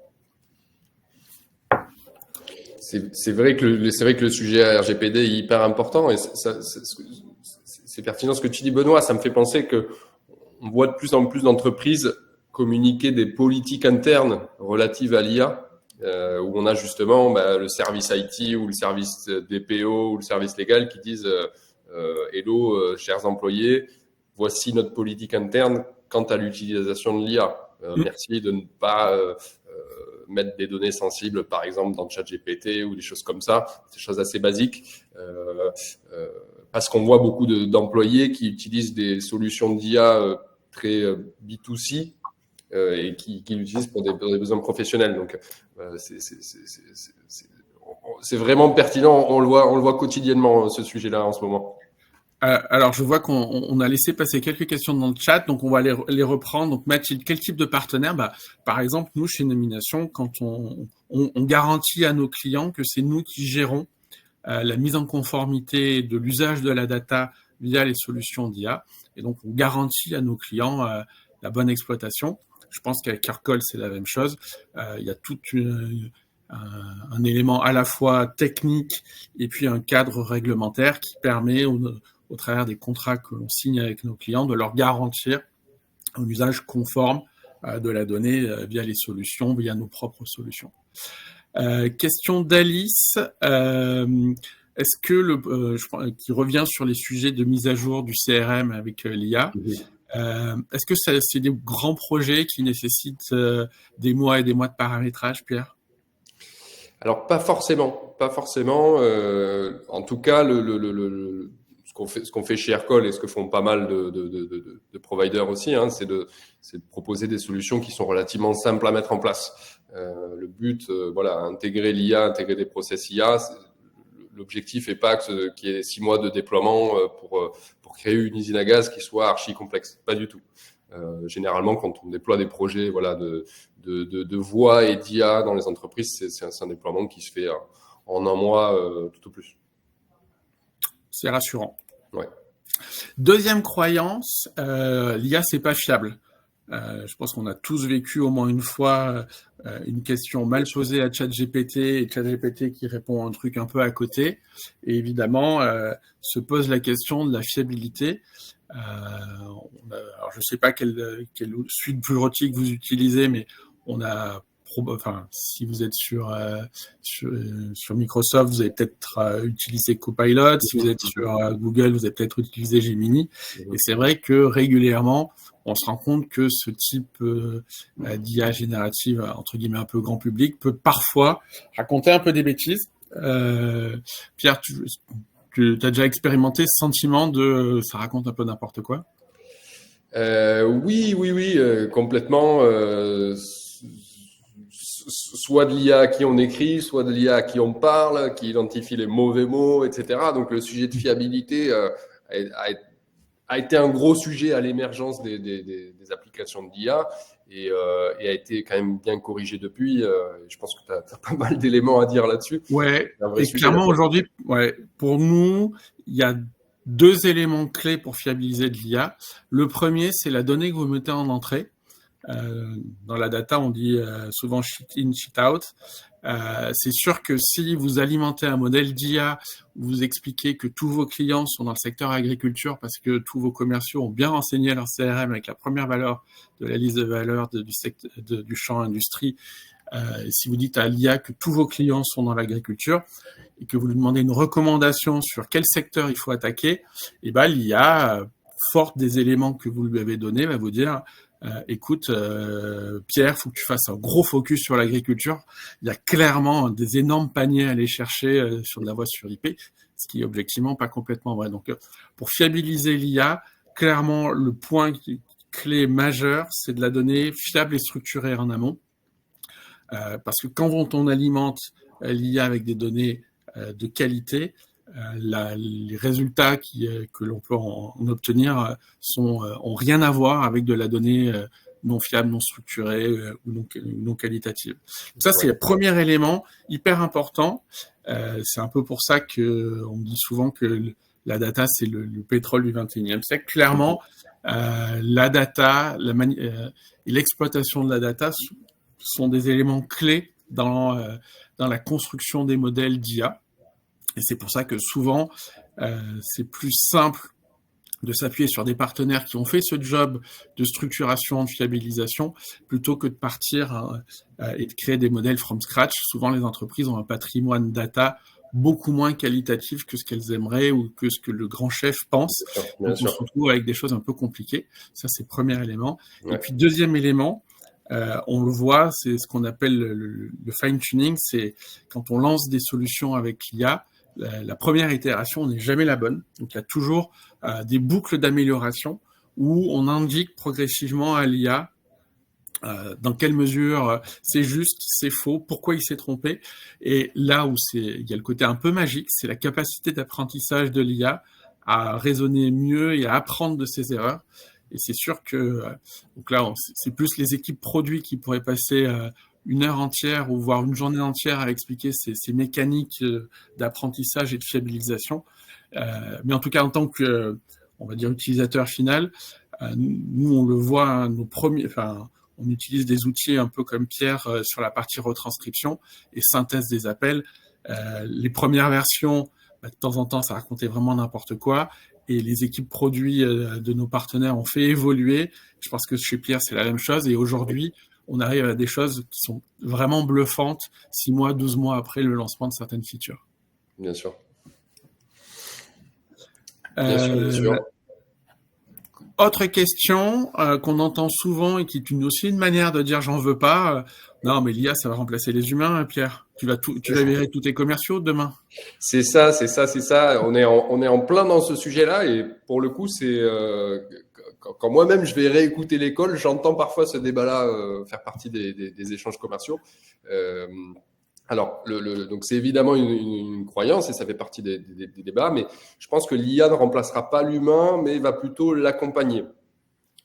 C'est vrai que le sujet RGPD est hyper important, et c'est pertinent ce que tu dis, Benoît. Ça me fait penser que on voit de plus en plus d'entreprises communiquer des politiques internes relatives à l'IA, où on a justement le service IT ou le service DPO ou le service légal qui disent hello, chers employés, voici notre politique interne quant à l'utilisation de l'IA. Merci de ne pas mettre des données sensibles, par exemple, dans ChatGPT ou des choses comme ça, des choses assez basiques. Parce qu'on voit beaucoup d'employés qui utilisent des solutions d'IA très B2C et qui l'utilisent pour des besoins professionnels. Donc, c'est vraiment pertinent. On le voit quotidiennement, ce sujet-là, en ce moment. Alors, je vois qu'on a laissé passer quelques questions dans le chat, donc on va les reprendre. Donc, Mathilde, quel type de partenaire? Par exemple, nous, chez Nomination, quand on garantit à nos clients que c'est nous qui gérons la mise en conformité de l'usage de la data via les solutions d'IA. Et donc, on garantit à nos clients la bonne exploitation. Je pense qu'avec Aircall, c'est la même chose. Il y a tout un élément à la fois technique et puis un cadre réglementaire qui permet, au travers des contrats que l'on signe avec nos clients, de leur garantir un usage conforme de la donnée via les solutions, via nos propres solutions. Question d'Alice. Est-ce que qui revient sur les sujets de mise à jour du CRM avec l'IA, est-ce que c'est des grands projets qui nécessitent des mois et des mois de paramétrage, Pierre? Alors, pas forcément. En tout cas, ce qu'on fait chez Aircall et ce que font pas mal de providers aussi, c'est de proposer des solutions qui sont relativement simples à mettre en place. Le but, intégrer l'IA, intégrer des process IA. L'objectif n'est pas qu'il y ait 6 mois de déploiement pour créer une usine à gaz qui soit archi complexe. Pas du tout. Généralement, quand on déploie des projets de voix et d'IA dans les entreprises, c'est un déploiement qui se fait en un mois tout au plus. c'est rassurant. Ouais. Deuxième croyance, l'IA, c'est pas fiable. Je pense qu'on a tous vécu au moins une fois une question mal posée à ChatGPT et ChatGPT qui répond un truc un peu à côté. Et évidemment, se pose la question de la fiabilité. Alors, je ne sais pas quelle suite bureautique vous utilisez, mais on a si vous êtes sur Microsoft, vous allez peut-être utiliser Copilot. Si vous êtes sur Google, vous allez peut-être utiliser Gemini. Et c'est vrai que régulièrement, on se rend compte que ce type d'IA générative, entre guillemets un peu grand public, peut parfois raconter un peu des bêtises. Pierre, tu as déjà expérimenté ce sentiment de ça raconte un peu n'importe quoi? Oui, complètement. Soit de l'IA à qui on écrit, soit de l'IA à qui on parle, qui identifie les mauvais mots, etc. Donc le sujet de fiabilité a été un gros sujet à l'émergence des applications de l'IA et a été quand même bien corrigé depuis. Je pense que tu as pas mal d'éléments à dire là-dessus. Ouais, et clairement aujourd'hui, pour nous, il y a deux éléments clés pour fiabiliser de l'IA. Le premier, c'est la donnée que vous mettez en entrée. Dans la data, on dit souvent shit in, shit out. C'est sûr que si vous alimentez un modèle d'IA, vous expliquez que tous vos clients sont dans le secteur agriculture parce que tous vos commerciaux ont bien renseigné leur CRM avec la première valeur de la liste de valeurs du champ industrie. Si vous dites à l'IA que tous vos clients sont dans l'agriculture et que vous lui demandez une recommandation sur quel secteur il faut attaquer, et ben l'IA, forte des éléments que vous lui avez donnés, va vous dire écoute, Pierre, faut que tu fasses un gros focus sur l'agriculture. Il y a clairement des énormes paniers à aller chercher sur de la voix sur IP, ce qui est objectivement pas complètement vrai. Donc, pour fiabiliser l'IA, clairement, le point clé majeur, c'est de la donnée fiable et structurée en amont. Parce que quand on alimente l'IA avec des données de qualité, les résultats que l'on peut en obtenir ont rien à voir avec de la donnée non fiable, non structurée ou non qualitative. Donc ça, c'est le premier élément hyper important. C'est un peu pour ça qu'on dit souvent que la data, c'est le pétrole du 21e siècle. Clairement, la data et l'exploitation de la data sont des éléments clés dans la construction des modèles d'IA. Et c'est pour ça que souvent, c'est plus simple de s'appuyer sur des partenaires qui ont fait ce job de structuration, de fiabilisation, plutôt que de partir et de créer des modèles from scratch. Souvent, les entreprises ont un patrimoine data beaucoup moins qualitatif que ce qu'elles aimeraient ou que ce que le grand chef pense. Donc, on se retrouve avec des choses un peu compliquées. Ça, c'est le premier élément. Ouais. Et puis, deuxième élément, on le voit, c'est ce qu'on appelle le fine-tuning. C'est quand on lance des solutions avec l'IA, la première itération n'est jamais la bonne. Donc, il y a toujours des boucles d'amélioration où on indique progressivement à l'IA dans quelle mesure c'est juste, c'est faux, pourquoi il s'est trompé. Et là où il y a le côté un peu magique, c'est la capacité d'apprentissage de l'IA à raisonner mieux et à apprendre de ses erreurs. Et c'est sûr que donc là, c'est plus les équipes produits qui pourraient passer une heure entière ou voire une journée entière à expliquer ces mécaniques d'apprentissage et de fiabilisation. Mais en tout cas, en tant que, on va dire, utilisateur final, nous, on le voit, hein, on utilise des outils un peu comme Pierre sur la partie retranscription et synthèse des appels. Les premières versions, de temps en temps, ça racontait vraiment n'importe quoi. Et les équipes produits de nos partenaires ont fait évoluer. Je pense que chez Pierre, c'est la même chose. Et aujourd'hui, on arrive à des choses qui sont vraiment bluffantes 6 mois, 12 mois après le lancement de certaines features. Bien sûr. Bien sûr. Autre question qu'on entend souvent et qui est aussi une manière de dire j'en veux pas. Non, mais l'IA, ça va remplacer les humains, hein, Pierre. Tu vas virer tous tes commerciaux demain. C'est ça. On est en plein dans ce sujet-là et pour le coup, c'est quand moi-même je vais réécouter l'école, j'entends parfois ce débat-là faire partie des échanges commerciaux. Alors, donc c'est évidemment une croyance et ça fait partie des débats, mais je pense que l'IA ne remplacera pas l'humain, mais va plutôt l'accompagner.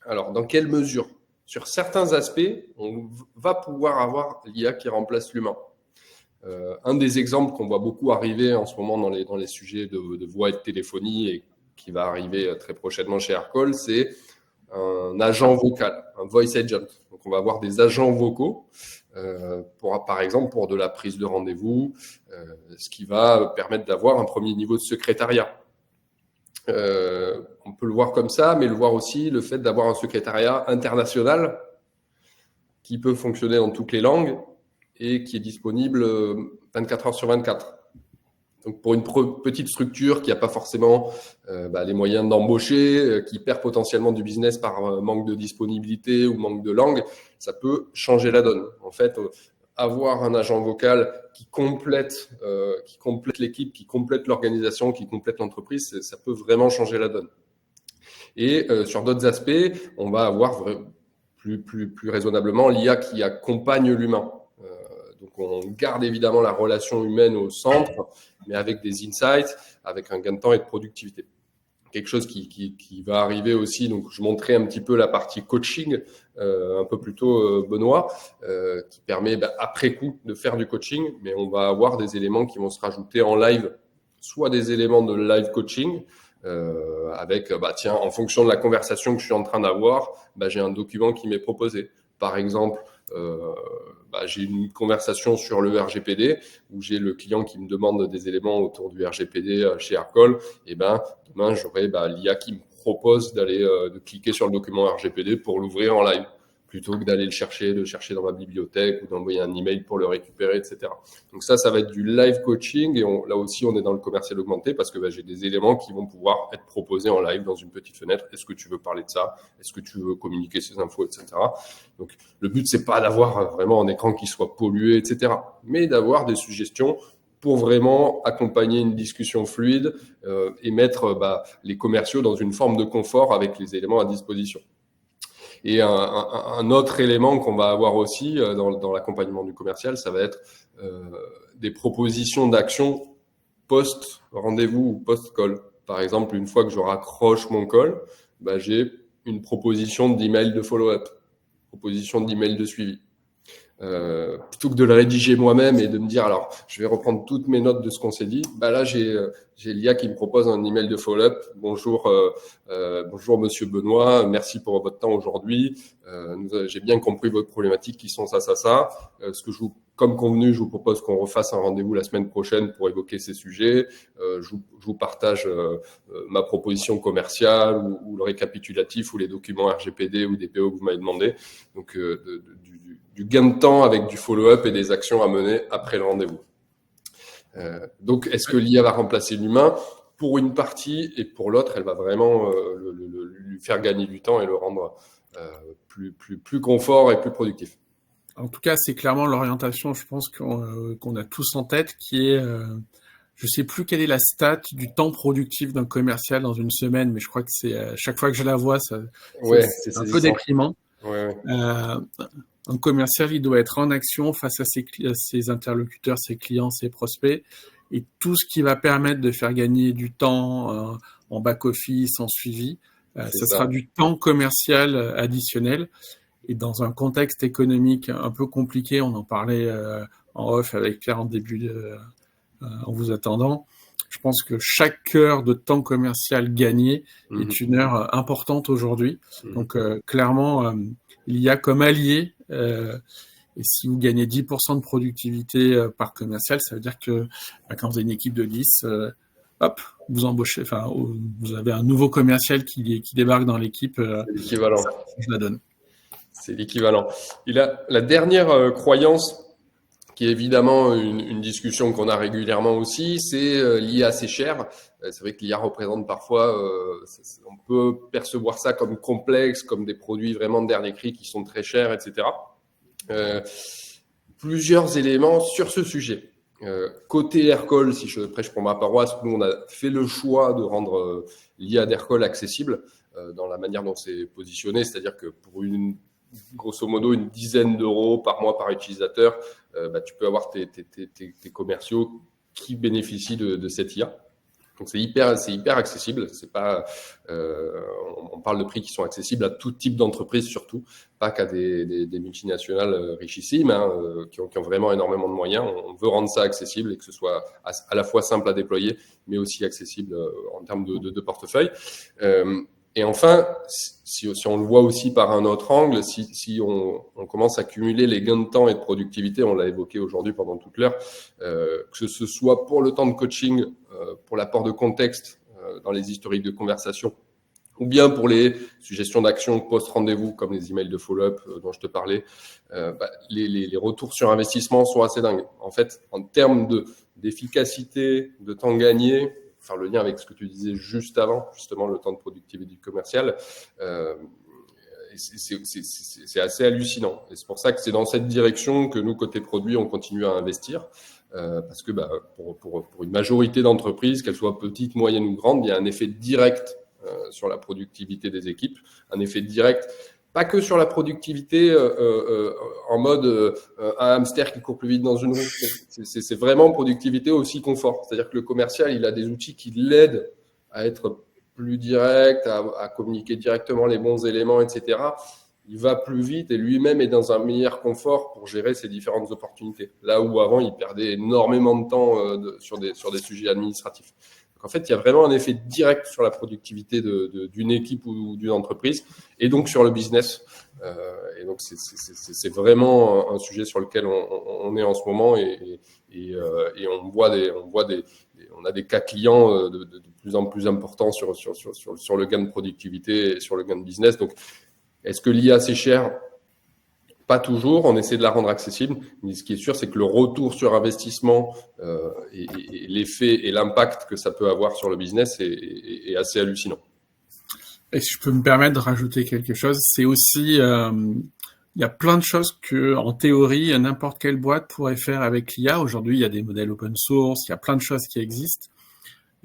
Alors, dans quelle mesure ? Sur certains aspects, on va pouvoir avoir l'IA qui remplace l'humain. Un des exemples qu'on voit beaucoup arriver en ce moment dans les sujets de voix et de téléphonie et qui va arriver très prochainement chez Aircall, c'est un agent vocal, un voice agent. Donc, on va avoir des agents vocaux, par exemple, pour de la prise de rendez-vous, ce qui va permettre d'avoir un premier niveau de secrétariat. On peut le voir comme ça, mais le voir aussi le fait d'avoir un secrétariat international qui peut fonctionner dans toutes les langues et qui est disponible 24 heures sur 24. Donc pour une petite structure qui n'a pas forcément les moyens d'embaucher, qui perd potentiellement du business par manque de disponibilité ou manque de langue, ça peut changer la donne. En fait, avoir un agent vocal qui complète l'équipe, qui complète l'organisation, qui complète l'entreprise, ça peut vraiment changer la donne. Et sur d'autres aspects, on va avoir plus raisonnablement l'IA qui accompagne l'humain. Donc, on garde évidemment la relation humaine au centre, mais avec des insights, avec un gain de temps et de productivité. Quelque chose qui va arriver aussi, donc je montrais un petit peu la partie coaching un peu plus tôt, Benoît, qui permet après coup de faire du coaching, mais on va avoir des éléments qui vont se rajouter en live, soit des éléments de live coaching, avec, en fonction de la conversation que je suis en train d'avoir, j'ai un document qui m'est proposé. Par exemple, j'ai une conversation sur le RGPD où j'ai le client qui me demande des éléments autour du RGPD chez Aircall. Et demain, j'aurai l'IA qui me propose de cliquer sur le document RGPD pour l'ouvrir en live, plutôt que d'aller le chercher dans ma bibliothèque ou d'envoyer un email pour le récupérer, etc. Donc ça va être du live coaching et là aussi, on est dans le commercial augmenté parce que j'ai des éléments qui vont pouvoir être proposés en live dans une petite fenêtre. Est-ce que tu veux parler de ça? Est-ce que tu veux communiquer ces infos, etc. Donc le but, c'est pas d'avoir vraiment un écran qui soit pollué, etc. Mais d'avoir des suggestions pour vraiment accompagner une discussion fluide et mettre les commerciaux dans une forme de confort avec les éléments à disposition. Et un autre élément qu'on va avoir aussi dans l'accompagnement du commercial, ça va être des propositions d'action post-rendez-vous ou post-call. Par exemple, une fois que je raccroche mon call, j'ai une proposition d'email de follow-up, proposition d'email de suivi. Plutôt que de le rédiger moi-même et de me dire alors je vais reprendre toutes mes notes de ce qu'on s'est dit, là j'ai l'IA qui me propose un email de follow-up. Bonjour Monsieur Benoît, merci pour votre temps aujourd'hui. J'ai bien compris votre problématique qui sont ça. Comme convenu, je vous propose qu'on refasse un rendez-vous la semaine prochaine pour évoquer ces sujets. Je vous partage ma proposition commerciale ou le récapitulatif ou les documents RGPD ou DPO que vous m'avez demandé. Donc du gain de temps avec du follow-up et des actions à mener après le rendez-vous. Donc, est-ce que l'IA va remplacer l'humain? Pour une partie et pour l'autre, elle va vraiment lui faire gagner du temps et le rendre plus confort et plus productif. En tout cas, c'est clairement l'orientation, je pense, qu'on a tous en tête, qui est, je sais plus quelle est la stat du temps productif d'un commercial dans une semaine, mais je crois que c'est chaque fois que je la vois, c'est un peu déprimant. Ouais. Un commercial, il doit être en action face à ses interlocuteurs, ses clients, ses prospects, et tout ce qui va permettre de faire gagner du temps en back-office, en suivi, ça sera du temps commercial additionnel. Et dans un contexte économique un peu compliqué, on en parlait en off avec Pierre en vous attendant, je pense que chaque heure de temps commercial gagné est une heure importante aujourd'hui. Donc clairement, il y a comme allié, et si vous gagnez 10% de productivité par commercial, ça veut dire que quand vous avez une équipe de 10, vous embauchez, vous avez un nouveau commercial qui débarque dans l'équipe. C'est l'équivalent. Ça la donne. C'est l'équivalent. La dernière croyance, qui est évidemment une discussion qu'on a régulièrement aussi, c'est l'IA c'est cher. C'est vrai que l'IA représente parfois, on peut percevoir ça comme complexe, comme des produits vraiment de dernier cri qui sont très chers, etc. Plusieurs éléments sur ce sujet. Côté Aircall, si je prêche pour ma paroisse, nous on a fait le choix de rendre l'IA d'Aircall accessible dans la manière dont c'est positionné, c'est-à-dire que pour grosso modo une dizaine d'euros par mois par utilisateur, tu peux avoir tes commerciaux qui bénéficient de cette IA. Donc c'est hyper accessible. C'est pas, on parle de prix qui sont accessibles à tout type d'entreprise, surtout pas qu'à des multinationales richissimes qui ont vraiment énormément de moyens. On veut rendre ça accessible et que ce soit à la fois simple à déployer, mais aussi accessible en termes de portefeuille. Et enfin, si on le voit aussi par un autre angle, si on commence à cumuler les gains de temps et de productivité, on l'a évoqué aujourd'hui pendant toute l'heure, que ce soit pour le temps de coaching, pour l'apport de contexte dans les historiques de conversation, ou bien pour les suggestions d'action post-rendez-vous, comme les emails de follow-up dont je te parlais, les retours sur investissement sont assez dingues. En fait, en termes d'efficacité, de temps gagné, faire le lien avec ce que tu disais juste avant, justement le temps de productivité du commercial, c'est assez hallucinant. Et c'est pour ça que c'est dans cette direction que nous, côté produit, on continue à investir. Parce que pour une majorité d'entreprises, qu'elles soient petites, moyennes ou grandes, il y a un effet direct sur la productivité des équipes, un effet direct, pas que sur la productivité en mode un hamster qui court plus vite dans une roue. C'est vraiment productivité aussi confort. C'est-à-dire que le commercial, il a des outils qui l'aident à être plus direct, à communiquer directement les bons éléments, etc. Il va plus vite et lui-même est dans un meilleur confort pour gérer ses différentes opportunités. Là où avant, il perdait énormément de temps sur des sujets administratifs. Donc, en fait, il y a vraiment un effet direct sur la productivité d'une équipe ou d'une entreprise et donc sur le business. Et donc, c'est vraiment un sujet sur lequel on est en ce moment et on a des cas clients de plus en plus importants sur le gain de productivité et sur le gain de business. Donc, est-ce que l'IA, c'est cher ? Pas toujours, on essaie de la rendre accessible, mais ce qui est sûr, c'est que le retour sur investissement et l'effet et l'impact que ça peut avoir sur le business est assez hallucinant. Et si je peux me permettre de rajouter quelque chose, c'est aussi, il y a plein de choses que, en théorie, n'importe quelle boîte pourrait faire avec l'IA. Aujourd'hui, il y a des modèles open source, il y a plein de choses qui existent.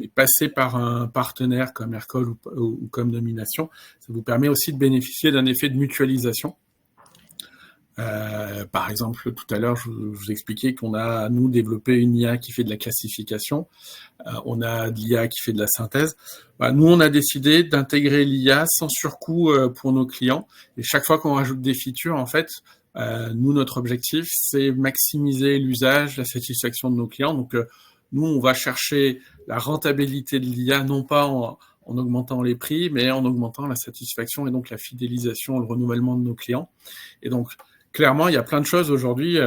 Et passer par un partenaire comme Aircall ou comme Nomination, ça vous permet aussi de bénéficier d'un effet de mutualisation. Par exemple, tout à l'heure, je vous expliquais qu'on a, nous, développé une IA qui fait de la classification. On a de l'IA qui fait de la synthèse. Nous, on a décidé d'intégrer l'IA sans surcoût pour nos clients. Et chaque fois qu'on rajoute des features, en fait, nous, notre objectif, c'est maximiser l'usage, la satisfaction de nos clients. Donc, nous, on va chercher la rentabilité de l'IA, non pas en augmentant les prix, mais en augmentant la satisfaction et donc la fidélisation, le renouvellement de nos clients. Et donc, clairement, il y a plein de choses aujourd'hui.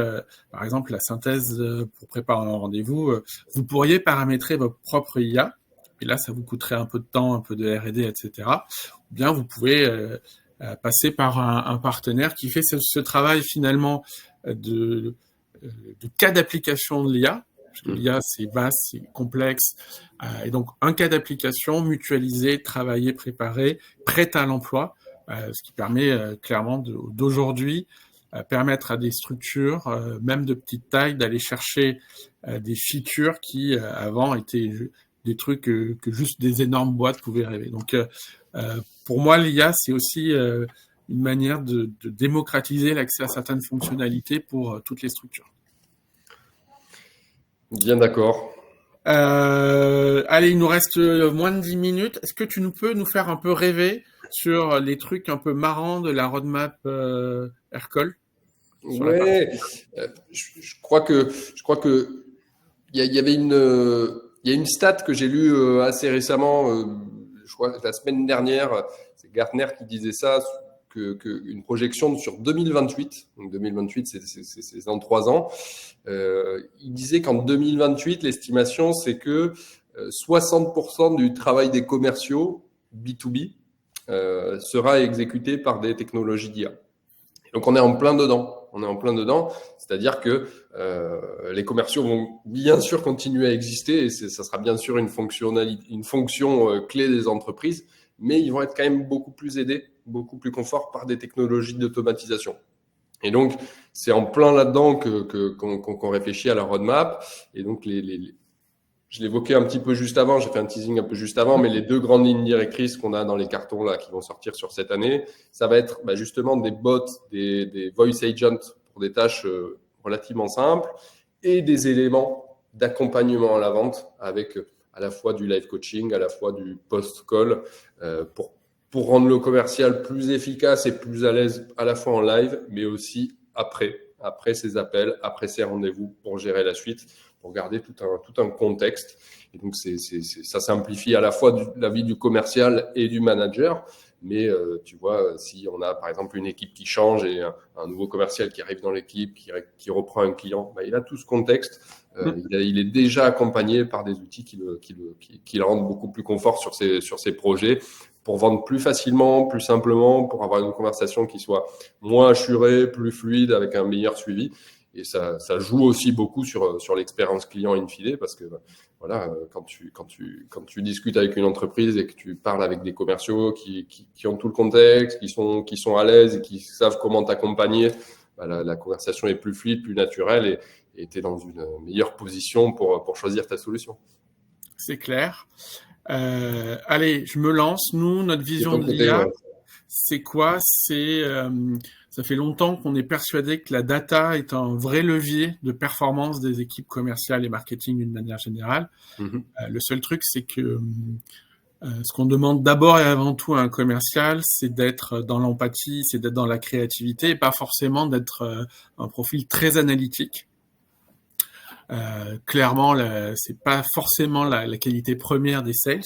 Par exemple, la synthèse pour préparer un rendez-vous, vous pourriez paramétrer votre propre IA. Et là, ça vous coûterait un peu de temps, un peu de R&D, etc. Ou bien vous pouvez passer par un partenaire qui fait ce travail finalement de cas d'application de l'IA. Parce que l'IA, c'est vaste, c'est complexe. Et donc, un cas d'application mutualisé, travaillé, préparé, prêt à l'emploi, ce qui permet clairement d'aujourd'hui permettre à des structures, même de petite taille, d'aller chercher des features qui, avant, étaient des trucs que juste des énormes boîtes pouvaient rêver. Donc, pour moi, l'IA, c'est aussi une manière de démocratiser l'accès à certaines fonctionnalités pour toutes les structures. Bien d'accord. Allez, il nous reste moins de 10 minutes. Est-ce que tu peux nous faire un peu rêver sur les trucs un peu marrants de la roadmap Aircall? Ouais, je crois que il y avait une stat que j'ai lue assez récemment, je crois la semaine dernière, c'est Gartner qui disait ça, que une projection sur 2028, donc 2028 c'est dans 3 ans, il disait qu'en 2028 l'estimation c'est que 60% du travail des commerciaux B2B sera exécuté par des technologies d'IA. Donc on est en plein dedans. C'est-à-dire que les commerciaux vont bien sûr continuer à exister et ça sera bien sûr une fonction clé des entreprises, mais ils vont être quand même beaucoup plus aidés, beaucoup plus confort par des technologies d'automatisation. Et donc c'est en plein là-dedans qu'on réfléchit à la roadmap. Et donc je l'évoquais un petit peu juste avant, j'ai fait un teasing un peu juste avant, mais les 2 grandes lignes directrices qu'on a dans les cartons là qui vont sortir sur cette année, ça va être justement des bots, des voice agents pour des tâches relativement simples et des éléments d'accompagnement à la vente avec à la fois du live coaching, à la fois du post-call, pour rendre le commercial plus efficace et plus à l'aise à la fois en live, mais aussi après ces appels, après ces rendez-vous pour gérer la suite, pour garder tout un contexte. Et donc, ça simplifie à la fois la vie du commercial et du manager. Mais tu vois, si on a par exemple une équipe qui change et un nouveau commercial qui arrive dans l'équipe, qui reprend un client, il a tout ce contexte. Il est déjà accompagné par des outils qui le rendent beaucoup plus confort sur ses projets, pour vendre plus facilement, plus simplement, pour avoir une conversation qui soit moins assurée, plus fluide, avec un meilleur suivi. Et ça joue aussi beaucoup sur l'expérience client in fine, parce que voilà, quand tu discutes avec une entreprise et que tu parles avec des commerciaux qui ont tout le contexte, qui sont à l'aise et qui savent comment t'accompagner, la conversation est plus fluide, plus naturelle, et tu es dans une meilleure position pour choisir ta solution. C'est clair. Allez, je me lance. Nous, notre vision de l'IA, c'est quoi? Ça fait longtemps qu'on est persuadé que la data est un vrai levier de performance des équipes commerciales et marketing d'une manière générale. Le seul truc, c'est que ce qu'on demande d'abord et avant tout à un commercial, c'est d'être dans l'empathie, c'est d'être dans la créativité et pas forcément d'être un profil très analytique. Clairement, c'est pas forcément la qualité première des sales.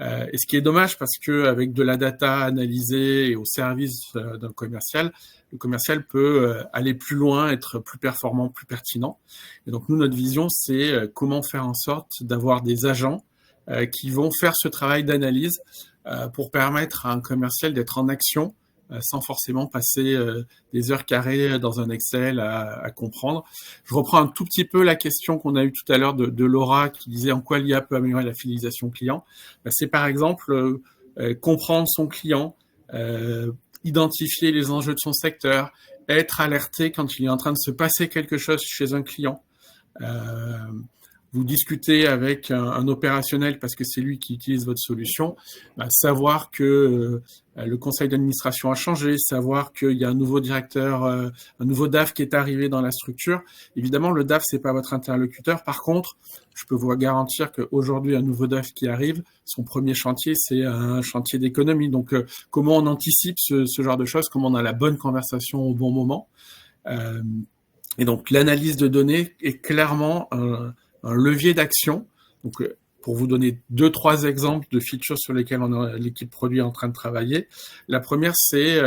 Et ce qui est dommage, parce que avec de la data analysée et au service d'un commercial, le commercial peut aller plus loin, être plus performant, plus pertinent. Et donc nous, notre vision, c'est comment faire en sorte d'avoir des agents qui vont faire ce travail d'analyse pour permettre à un commercial d'être en action sans forcément passer des heures carrées dans un Excel à comprendre. Je reprends un tout petit peu la question qu'on a eue tout à l'heure de Laura qui disait en quoi l'IA peut améliorer la fidélisation client. C'est par exemple comprendre son client, identifier les enjeux de son secteur, être alerté quand il est en train de se passer quelque chose chez un client. Vous discutez avec un opérationnel parce que c'est lui qui utilise votre solution, savoir que le conseil d'administration a changé, savoir qu'il y a un nouveau directeur, un nouveau DAF qui est arrivé dans la structure. Évidemment, le DAF, c'est pas votre interlocuteur. Par contre, je peux vous garantir qu'aujourd'hui, un nouveau DAF qui arrive, son premier chantier, c'est un chantier d'économie. Donc, comment on anticipe ce genre de choses, comment on a la bonne conversation au bon moment. Et donc, l'analyse de données est clairement un levier d'action. Donc, pour vous donner 2-3 exemples de features sur lesquelles l'équipe produit est en train de travailler. La première, c'est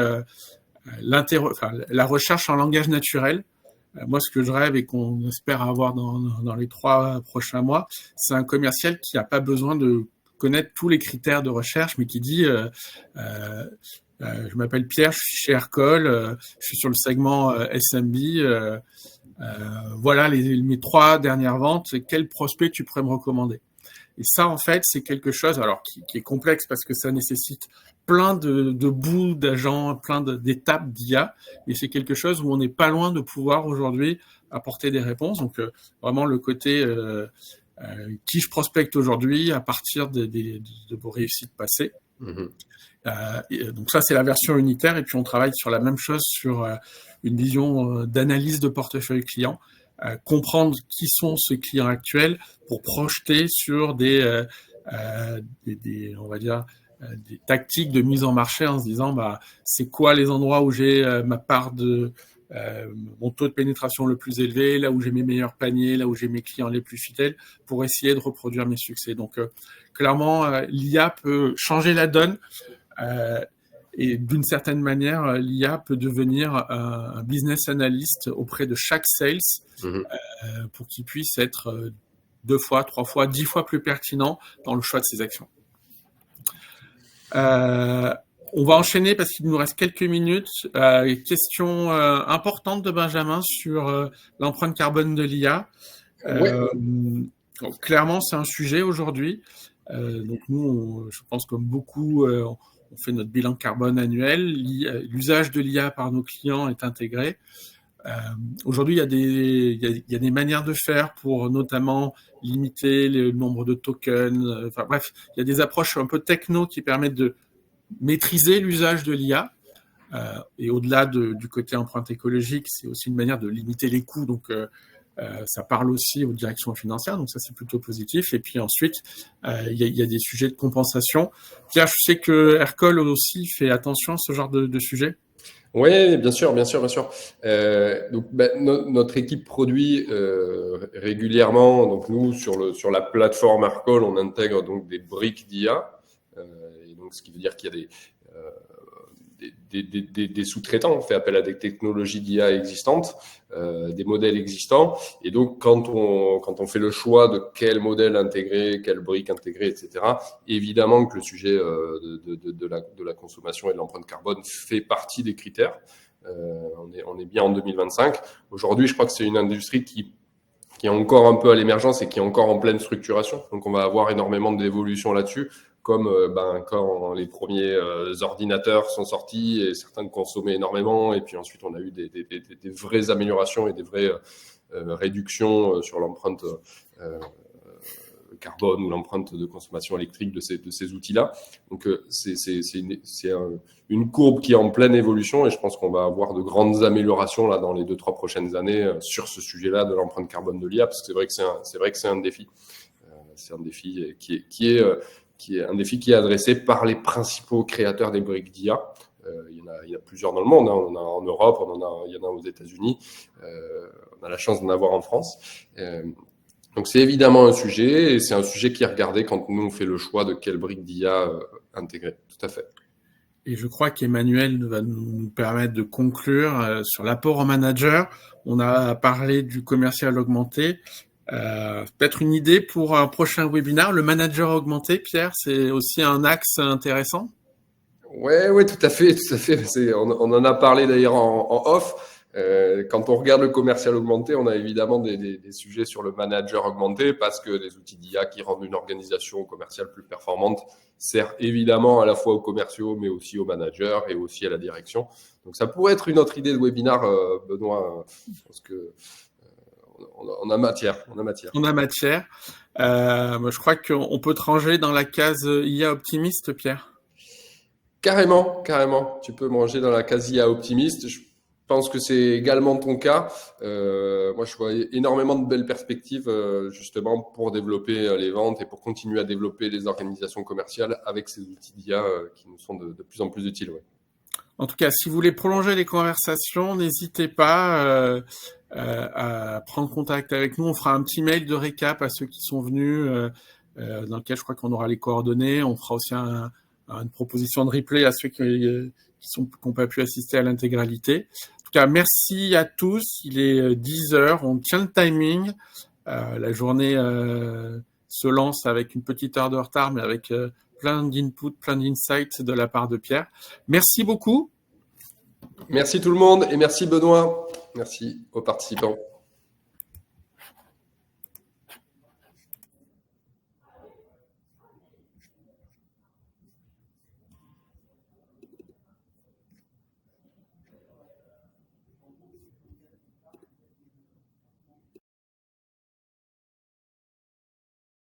la recherche en langage naturel. Moi, ce que je rêve et qu'on espère avoir dans les 3 prochains mois, c'est un commercial qui n'a pas besoin de connaître tous les critères de recherche, mais qui dit je m'appelle Pierre, je suis chez Aircall, je suis sur le segment SMB, voilà mes 3 dernières ventes, quel prospect tu pourrais me recommander? Et ça, en fait, c'est quelque chose alors qui est complexe parce que ça nécessite plein de bouts d'agents, plein d'étapes d'IA, mais c'est quelque chose où on n'est pas loin de pouvoir aujourd'hui apporter des réponses. Donc, vraiment le côté qui je prospecte aujourd'hui à partir de vos réussites passées. Donc ça, c'est la version unitaire. Et puis, on travaille sur la même chose sur une vision d'analyse de portefeuille client, comprendre qui sont ces clients actuels pour projeter sur des on va dire, des tactiques de mise en marché en se disant, c'est quoi les endroits où j'ai ma part de mon taux de pénétration le plus élevé, là où j'ai mes meilleurs paniers, là où j'ai mes clients les plus fidèles, pour essayer de reproduire mes succès. Donc, clairement, l'IA peut changer la donne. Et d'une certaine manière, l'IA peut devenir un business analyst auprès de chaque sales pour qu'il puisse être 2 fois, 3 fois, 10 fois plus pertinent dans le choix de ses actions. On va enchaîner parce qu'il nous reste quelques minutes. Question importante de Benjamin sur l'empreinte carbone de l'IA. Clairement, c'est un sujet aujourd'hui. Donc nous, je pense comme beaucoup, on fait notre bilan carbone annuel. L'usage de l'IA par nos clients est intégré. Aujourd'hui, il y a des manières de faire pour notamment limiter le nombre de tokens. Enfin bref, il y a des approches un peu techno qui permettent de maîtriser l'usage de l'IA. Et au-delà du côté empreinte écologique, c'est aussi une manière de limiter les coûts. Donc, ça parle aussi aux directions financières, donc ça c'est plutôt positif. Et puis ensuite, il y a des sujets de compensation. Pierre, je sais que Aircall aussi fait attention à ce genre de sujet. Oui, bien sûr, bien sûr, bien sûr. Donc, notre équipe produit régulièrement. Donc, nous, sur la plateforme Aircall, on intègre donc des briques d'IA. Et donc, ce qui veut dire qu'il y a des sous-traitants. On fait appel à des technologies d'IA existantes, des modèles existants. Et donc, quand on fait le choix de quel modèle intégrer, quelle brique intégrer, etc., évidemment que le sujet de la consommation et de l'empreinte carbone fait partie des critères. On est bien en 2025. Aujourd'hui, je crois que c'est une industrie qui est encore un peu à l'émergence et qui est encore en pleine structuration. Donc, on va avoir énormément d'évolutions là-dessus, comme quand les premiers ordinateurs sont sortis et certains consommaient énormément. Et puis ensuite, on a eu des vraies améliorations et des vraies réductions sur l'empreinte carbone ou l'empreinte de consommation électrique de ces outils-là. Donc, c'est une courbe qui est en pleine évolution et je pense qu'on va avoir de grandes améliorations là dans les 2-3 prochaines années sur ce sujet-là de l'empreinte carbone de l'IA, parce que c'est vrai que c'est un défi. C'est un défi qui est un défi qui est adressé par les principaux créateurs des briques d'IA. Il y en a plusieurs dans le monde. On en a en Europe, il y en a aux États-Unis. On a la chance d'en avoir en France. Donc, c'est évidemment un sujet, et c'est un sujet qui est regardé quand nous, on fait le choix de quelle brique d'IA intégrer. Tout à fait. Et je crois qu'Emmanuel va nous permettre de conclure sur l'apport au manager. On a parlé du commercial augmenté. Peut-être une idée pour un prochain webinaire, le manager augmenté, Pierre, c'est aussi un axe intéressant. Ouais, tout à fait, tout à fait. On en a parlé d'ailleurs en off. Quand on regarde le commercial augmenté, on a évidemment des sujets sur le manager augmenté parce que les outils d'IA qui rendent une organisation commerciale plus performante servent évidemment à la fois aux commerciaux, mais aussi aux managers et aussi à la direction. Donc ça pourrait être une autre idée de webinaire, Benoît. Je pense que on a matière. On a matière. Je crois qu'on peut te ranger dans la case IA optimiste, Pierre. Carrément. Tu peux me ranger dans la case IA optimiste. Je pense que c'est également ton cas. Moi, je vois énormément de belles perspectives justement pour développer les ventes et pour continuer à développer les organisations commerciales avec ces outils d'IA qui nous sont de plus en plus utiles. Ouais. En tout cas, si vous voulez prolonger les conversations, n'hésitez pas à prendre contact avec nous. On fera un petit mail de récap à ceux qui sont venus, dans lequel je crois qu'on aura les coordonnées. On fera aussi une proposition de replay à ceux qui n'ont pas pu assister à l'intégralité. En tout cas, merci à tous. Il est 10 heures. On tient le timing. La journée se lance avec une petite heure de retard, mais avec plein d'inputs, plein d'insights de la part de Pierre. Merci beaucoup. Merci tout le monde et merci Benoît. Merci aux participants.